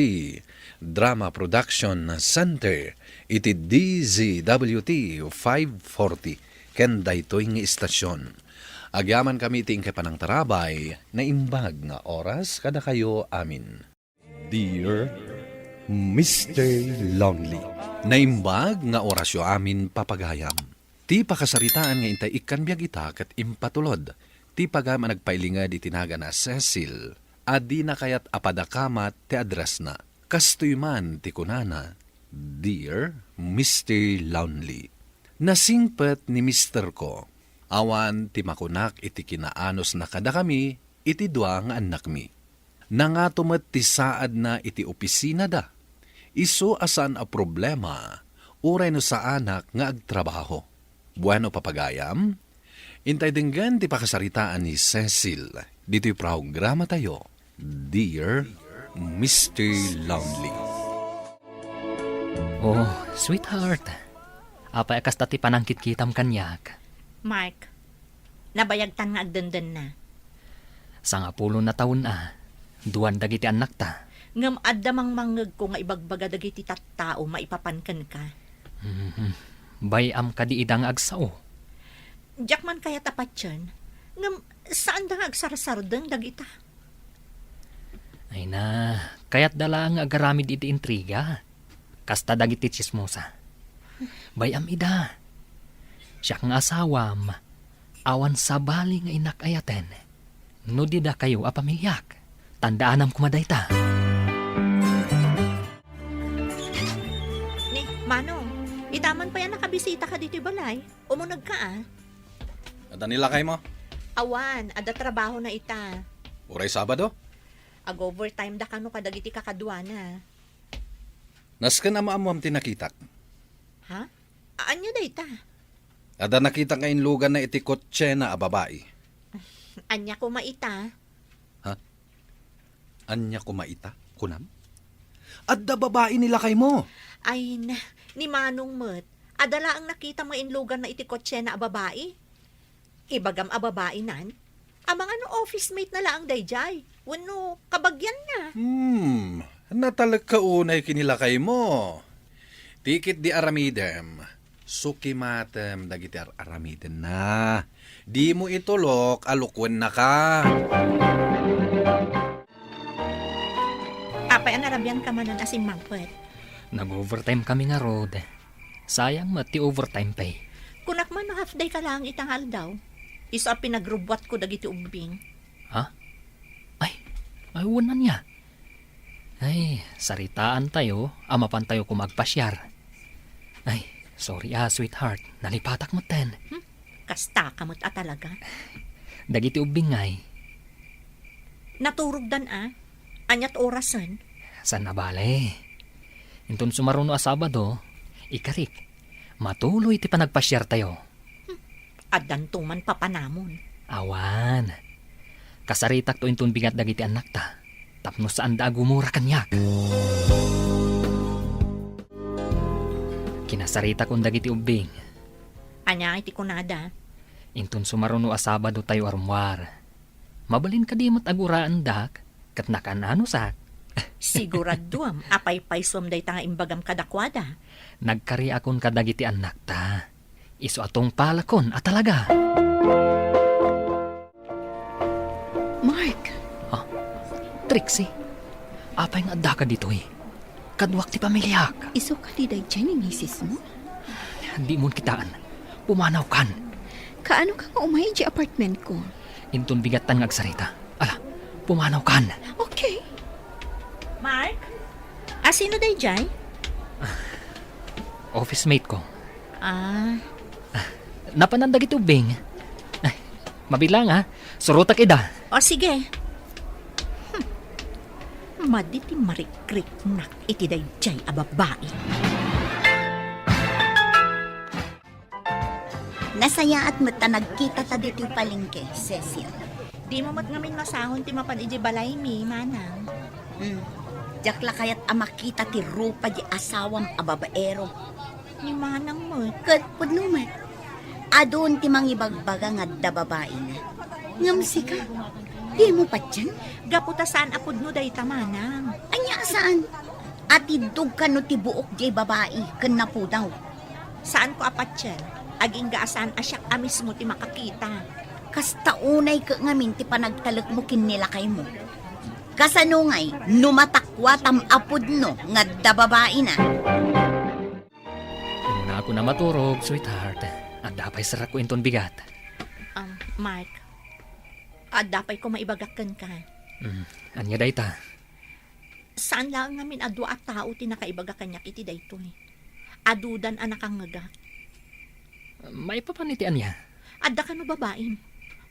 Drama Production Center iti DZWT 540 ken daytoy nga istasyon. Agyaman kami iti ingke panang tarabay na imbag nga oras kada kayo amin. Dear Mr. Lonely. Naimbag nga orasyo amin papagayam. Ti pakasaritaan nga intay ikanbiag ita kat impatulod. Ti pagama nagpailingad itinaga na Cecil. Adi na kayat apadakamat ti address na. Kastoy man ti kunana, Dear Mr. Lonely. Nasingpet ni Mr. ko. Awan ti makunak iti kinaanos na kada kami, iti dua nga anak mi. Nangatumat ti saad na iti opisina da. Isu asan a problema, uray no sa anak nga agtrabaho. Bueno papagayam, intay dinggan ti pakasaritaan ni Cecil, dito'y programa tayo, Dear Mr. Lonely. Oh, sweetheart. Apay akas tati panangkit-kitam kanyak. Mark, nabayagtan nga agdandan na. Sa nga 10 na taon na, duwan dagiti anak ta. Ngam addamang mangeg ko nga ibagbaga dagiti tattao maipapankan ka. Bayam kadi idang agsao. Diyak man kaya tapat yan. Ngam saan da nga agsarsardeng dagita? Ay na, kaya't dala nga agaramid iti intriga. Kasta dagiti chismosa. Bayam ida. Siya nga asawam. Awan sabali nga inak ayaten. No di da kayo a pamilyak. Tandaanam kumadayta. Ni, Manong, itaman pa yan nakabisita ka dito balay. Umunag ka Ada nila kay mo? Awan, ada trabaho na ita. Uray Sabado? Ag-overtime da kano kadagiti kakadwana. Nasken ama-amam tinakitak. Ha? Anya da ita? Ada nakita nga inlugan na iti kotse na a babae. Anya ko maita. Anya kumaita? Kunam? Adda babae nila kay mo. Ay na, ni Manong Met, adala ang nakita mga inlugan na itikotse na babae. Ibagam a babae nan, ang mga no office mate na lang dayjay. Wano, kabagyan na. Natalag ka unay kinila kay mo. Tikit di aramidem. Sukimatem dagiti aramiden na. Di mo itulok, alukwen na ka. Apay ang narabyan ka manan asin mangpet. Nag-overtime kami nga Rod. Sayang mati overtime pay. Kunak man no half day ka lang itanghal daw. Isa pinagrubwat ko dagiti umbing. Ha? Ay, wanan niya. Ay, saritaan tayo, amapan tayo kumagpasyar. Ay, sorry sweetheart, nalipatak mo ten. Kasta kamot talaga. Dagiti ubing ngay. Naturog dan anyat orasan. San nabale? Intun sumaruno a Sabado, ikarik, matuloy ti panagpasyar tayo. Adan tuman papanamon. Awan. Kasaritak to intun bigat dagiti anak ta. Tapno saan da gumura kanyak. Kinasarita kong dagiti ubing. Anya iti kunada. Intun sumaruno a Sabado tayo arumwar. Mabalin ka di mo't aguraan dak, kat nakanano sak. Siguraduam, apay-pay somday ta nga imbagam kadakwada. Nagkari akon kadagiti anak ta. Iso atong palakon at talaga. Mark, Trixie, apay nga adda ka dito Kadwak ti pamilyak. iso ka di day dyan ni misis mo? Di mo kitaan. Pumanaw kan. Kaano ka nga umay di apartment ko? Intun bigatan nga agsarita. Ala, pumanaw kan. Okay. Mark? Sino day jay? Office mate ko. Napanandag itubing. Mabilang Surutak ida. O sige. Maditi marikrik nak iti day jay a babae. Nasaya at mata nagkita ta dito palengke, Cecil. Di mo mat ngamin masahon ti mapan iti balay mi, manang. Jakla kayat amakita ti rupa di asawam a babaero. Ni manang mo. Kat pudnumat. Adon ti mangibagbaga nga da babae na. Ngamsi ka. Di mo pa dyan? Gaputa saan apod no day tamanang. Anya saan? Atidog ka no ti buok di babae. Kan na po daw. Saan ko apat yan? Aging gaasan asyak amis mo ti makakita. Kasta unay ka ngamin ti panagtalak mo kinilakay mo. Kasano ngay, numatakwa tam apod no, nga da babae na. Muna ako na maturog, sweetheart. At dapay sarak ko inton bigat. Mark, dapay ko maibagakan ka. Anya dayta? Saan lang namin adwa at tao ti nakaibagakan niya kiti dayto Adudan anak ang ngaga. May papanitian niya. Adda ka no babae.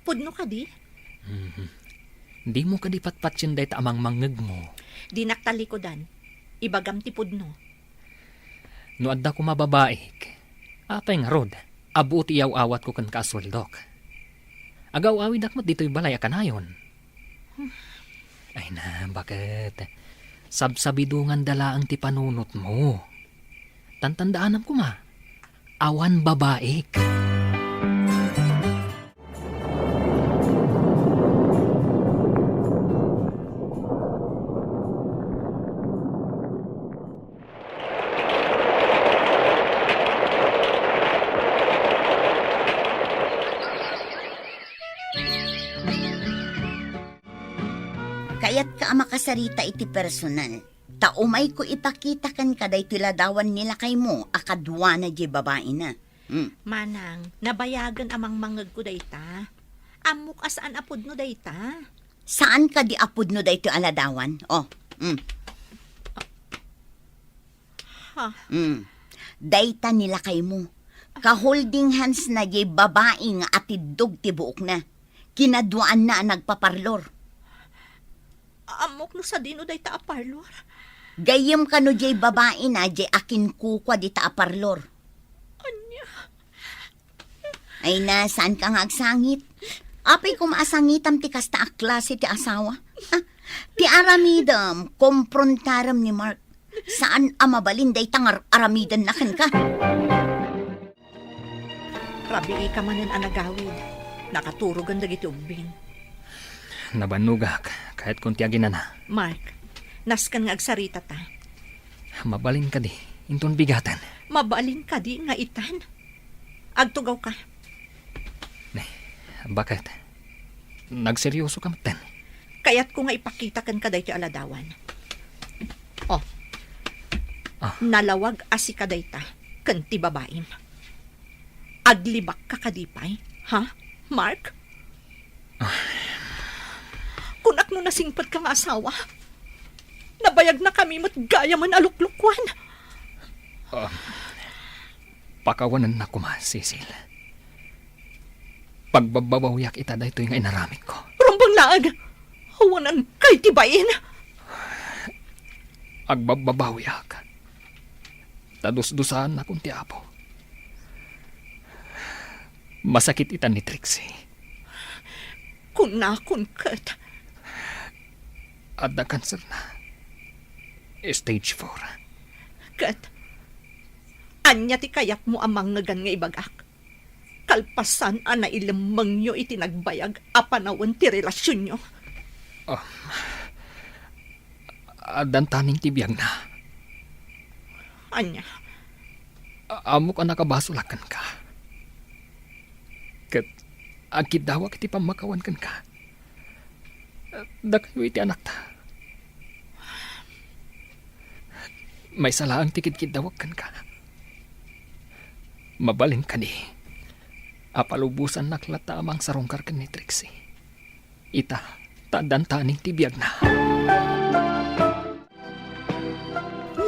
Pudno ka di? Di mo ka di patpatsin day ta amang mangeg mo. Di naktalikodan. Ibagam ti pudno. No adda ko mababaik. Apay nga Rod, abuti yaw awat ko kan kaasweldok. Agaw-awi dakmat dito'y balay akanayon. Ay na, bakit? Sabsabidungan dala ang ti panunot mo. Tantandaanam ko ma. Awan babaik. Kayat ka makasarita iti personal. Taumay ko ipakita kan kaday tiladawan nila kay mo, akadwa na di babae na. Manang, nabayagan amang mangag ko dayta. Amok asaan apod no dayta. Saan ka di apod no dayto aladawan? Oh, Ha? Dayta nila kay mo. Ka-holding hands na jay babae nga atidog ti buok na. Kinaduan na ang nagpaparlor. Amok no sa dino dayta a parlor. Gayem ka no jay babae na jay akin kukwa di ta aparlor. Anya? Ay na, saan ka nga agsangit? Apay kumaasangitam ti kasta a klase ti asawa. Ti aramidam, komprontaram ni Mark. Saan amabalin day tangar aramidan na kan ka? Rabi ka manin anagawid. Nakaturog ang dagiti ubing. Nabanugak, kahit kung tiyagin na. Mark, naskan nga agsarita ta. Mabalin ka di, inton bigatan. Mabalin ka di nga itan. Agtugaw ka. Bakit? Nagseryoso ka matan. Kaya't ko nga ipakita kan kaday ti aladawan. Oh. Ah. Nalawag asi kaday ta. Kan ti babaim. Aglibak ka kadipay. Ha? Mark? Kunak no nasingpad ka nga asawa. Nabayag na kami mat gaya man aluklukwan. Pakawanan na kuma, Cecil. Pagbabawyak ita da ito yung inaramid ko. Rumbang laag. Hawanan kay tibayin. Agbabawyak. Tadus-dusahan na kung tiapo. Masakit ita ni Trixie. Kunakon kat. Ada cancer na. Stage 4. Kat. Anya ti kayak mo amang ngagan nga ibagak. Kalpasan ana ilamang nyo itinagbayag apanawan ti relasyon nyo. Adan taning tibiyag na. Anya. Amo ka nakabasulakan ka. Kat agkid dawak iti pamakawan kan ka. Da kayo iti anak ta. May salaang tikid-kid dawak kan ka. Mabalin ka ni. Apalubusan naklata amang sarongkar kan ni Trixie. Ita, tandang taning tibiyag na.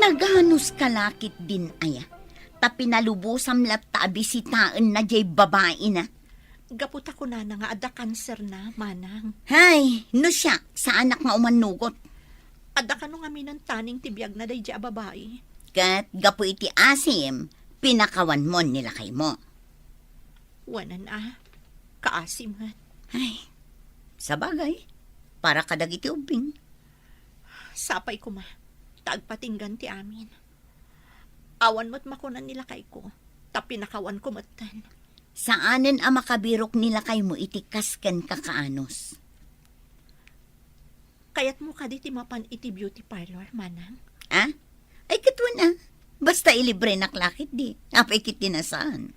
Naghanus kalakit din aya. Tapi nalubusam lata abisitaan na jay babae na. Gaputa ko na nga ada cancer na, manang. Hay, no siya, sa anak nga umanugot. Ada ka nung aminan taning tibiyag na day dya babae. Kat gapu iti asim, pinakawan mo nila kay mo. Wanan kaasim nga. Ay, sabagay, para kadag iti ubing. Sapay ko ma, tagpatinggan ti amin. Awan mo't makunan nila kay ko, tapi nakawan ko matan. Saanen ang makabirok nila kay mo iti kasken kakaanos? Kayat mo ka di mapan iti beauty parlor, manang. Ah? Ay katwan ah. Basta ilibre naklakit di. Apay kit dinasaan.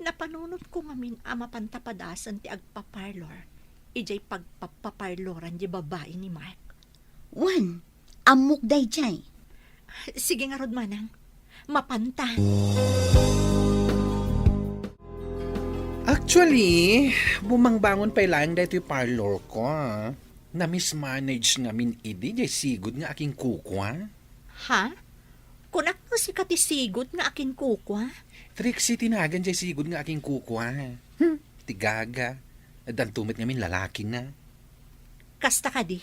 Napanunot ko ngamin mapantapadasan ti agpaparlor. Ijay pagpapaparloran di babae ni Mark. Wan, amok day jay. Sige nga rod, manang. Mapanta. Actually, bumangbangon pa ilang dito yung parlor ko. Na mismanage ngamin idi, jay sigod nga aking kukwa. Ha? Kunak mo si katisigot nga akin kukwa? Trixie, tinagan jay sigod nga aking kukwa. Tigaga. Dan tumit ngamin lalaki na. Kasta ka di?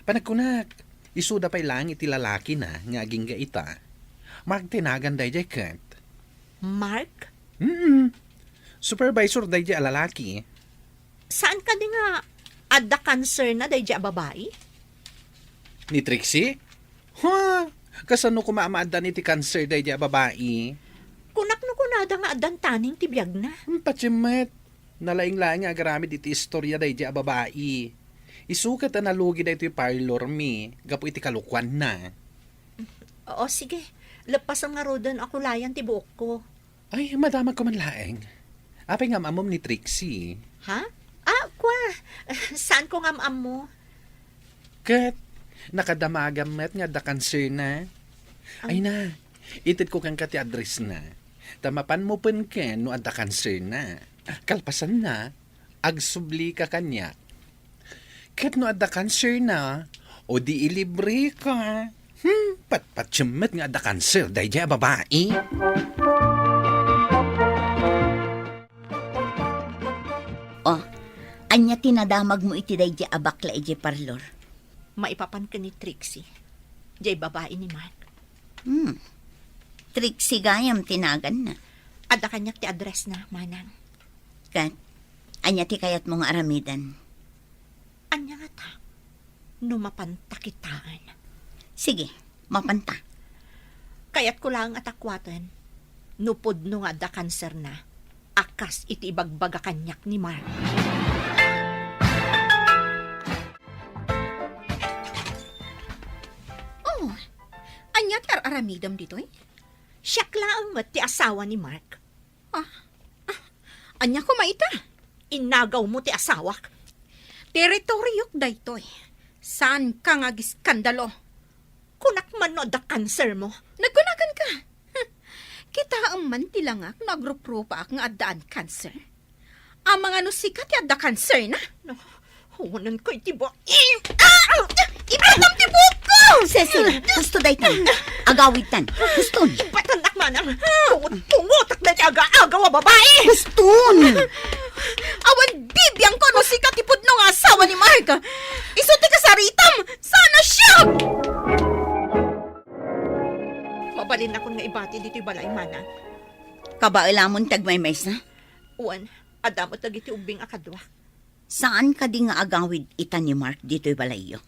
Panagkunak, isuda pa ilang iti lalaki na nga aging gaita. Mark tinagan day jay kat. Mark? Supervisor day jay lalaki. Saan ka di nga ada cancer na day dya babae? Ni Trixie? Ha? Kasano ko maamaadan iti cancer day jay babae? Kunak no kunada nga adan taning tibiyag na. Pachimet. Nalaing-laing nga agaramid iti istorya day jay babae. Isukat na nalugi day iti parlor mi. Gapo iti kalukwan na. Oo, sige. Lapasan nga rodan ako layan ti buok ko. Ay, madamag ko man laeng. Apay nga mamom ni Trixie. Ha? Kwa. Saan ko nga maam mo? Kat, nakadamagam met nga da cancer na. Ay na, itid ko kang kati address na. Tamapan mo pun ken no adda cancer na. Kalpasan na, agsubli ka kanya. Ket no adda cancer na, o di ilibre ka. Patpatsyumet nga adda cancer, dahi dya babae. Oh, anya tinadamag mo iti day abakla iti parlor. Maipapan ka ni Trixie. Jay babae ni Mark. Trixie gayam tinagan na. Ada kanyak ti address na, manang. Kat, anya ti kayat mong aramidan. Anya nga ta? Numapantakitaan. Sige, mapanta. Kayat ko lang atakwatan. Nupod no nga da kanser na. Akas iti ibagbaga kanyak ni Mark. Oh, anya ti aramidam dito eh? Siyak lang ti asawa ni Mark. Anya ko maita? Inagaw mo ti asawak. Teritoryok daytoy. Saan ka nga giskandalo? Kunak man no da kanser mo. Nagkunakan ka. Kita ang man tilangak nagrupropa ak nga addaan cancer. Ang mga nusika ti adda cancer na. No, huwanan ko iti bo. Ipatam ti buhok ko! Cecil, gusto day tan. Agawid tan. Guston. Ibatanak manang. Tungot-tungotak na ti aga-agaw a babae. Guston! Awan bibiyang ko nusika ti pudno nga asawa ni Mark. Isuti ka sa ritam. Sana siya! Mabalin ako nga ibati dito balay manang. Kabailamon tagmaymays na? Uwan, adamot dagiti ubing akadwa. Saan ka di nga agawid ita ni Mark dito'y balayo?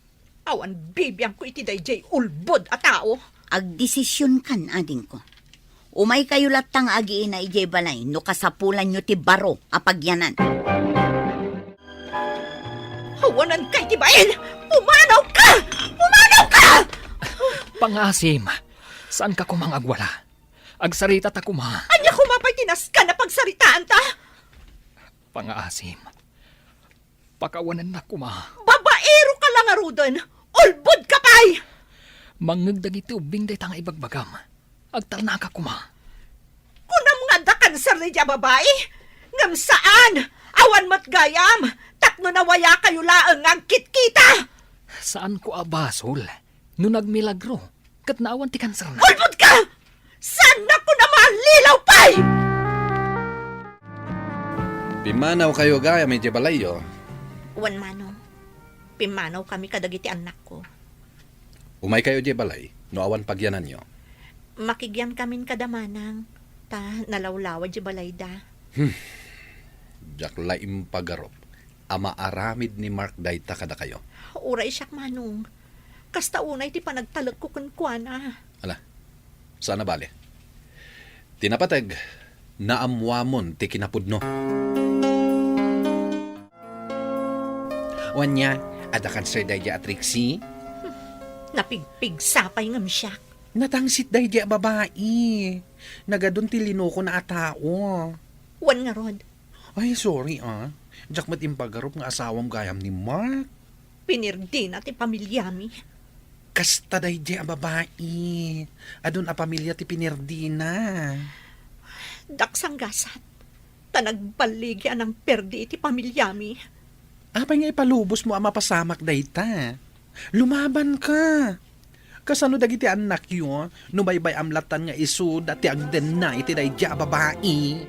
Awan bibiyang ko iti dayjay ulbod a tao. Agdesisyon kan ading ko. Umay kayo latang agiin na ijay balay no kasapulan nyo ti baro apagyanan. Hawanan kay ti bayan! Pumanaw ka! Pumanaw ka! Pangasim, saan ka kumang agwala? Agsarita ta kuma. Anya kumapay tinas ka na pagsaritaan ta? Pangasim, pakawanan na kuma. Babaero ka lang arudon! Ulbod ka pay! Mangagdag iti ubing day tanga ibagbagam. Agtarna ka kuma. Kunam nga da kanser ni dya babae? Ngam saan? Awan mat gayam! Tatno na waya kayo laang ang kitkita! Saan ko abasol? No nagmilagro, kat naawan ti kanser na. Ulbod ka! Saan na ko na malilaw pay? Pimanaw kayo gaya may balayo. Uwan manong, pimanaw kami kadagiti anak ko. Umay kayo balay, no awan pagyanan nyo. Makigyan kamin kadamanang, ta nalawlawa di balayda. Jakla impagarop, ama aramid ni Mark dayta kada kayo. Uray siyak manong, kasta unay ti panagtalag ko kunkwana. Ala, sana bale. Tinapatag, naamwamon ti kinapudno. Wanya, ada cancer dahi dya Trixie? Napigpig sapay ngam siyak. Natangsit dahi dya babae. Nagadun ti linoko na atao. Wan nga rod, Ay, sorry Diyak mat impagarop nga asawam gayam ni Mark. pinirdi na ti pamilyami. Kasta dahi dya babae. Adun a pamilya ti pinerdina. Daksang gasat, tanagbaligyan ng perdi iti pamilyami. Apay nga ipalubos mo ang mapasamak dayta. Lumaban ka. Kasano dagiti anak yun, nubaybay amlatan nga isud at tiagden na iti dayja babae.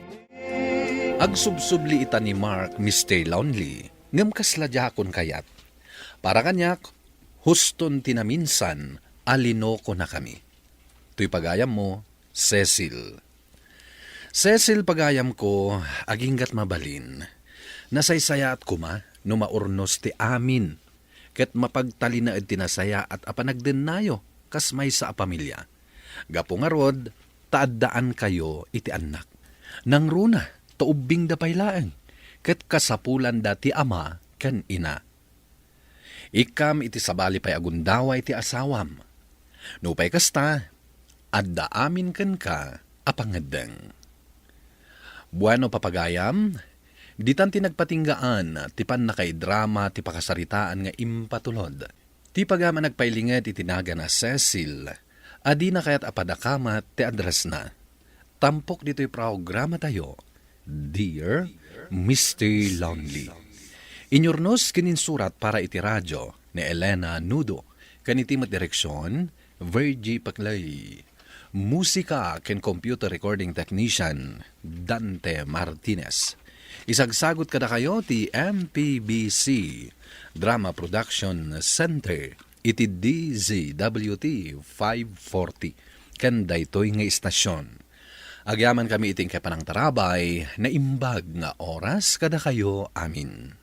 Agsubsubli ita ni Mark, Mr. Lonely, ngam kasladyakon kayat. Para kanyak, huston tinaminsan, alinoko na kami. Tuy pagayam mo, Cecil. Cecil pagayam ko, aginggat mabalin. Nasaysaya at kuma, no maurnos ti amin. Ket mapagtalina ed tinasaya at apanagdennayo, kas may sa pamilya. Gapo nga rod, taaddaan kayo iti anak. Nang runa, taubing da paylaan, ket kasapulan dati ama ken ina. Ikam iti sabali pay agundawa iti asawam. Nupay kasta, adda amin ken ka apangadeng. Bueno papagayam, ditan tinagpatinggaan, tipan na kay drama, ti pakasaritaan nga impatulod. Ti pagama nagpailingad itinaga na Cecil, adi na kayat apadakamat ti address na. Tampok dito'y programa tayo, Dear Mr. Lonely. Inyornos kininsurat para iti radyo ni Elena Nudo, kanitimat direksyon, Virgie Paclay. Musika ken computer recording technician, Dante Martinez. Isagsagot kada kayo ti MPBC Drama Production Center, iti DZWT 540, ken daytoy nga istasyon. Agyaman kami iting kapanang tarabay na imbag nga oras kada kayo amin.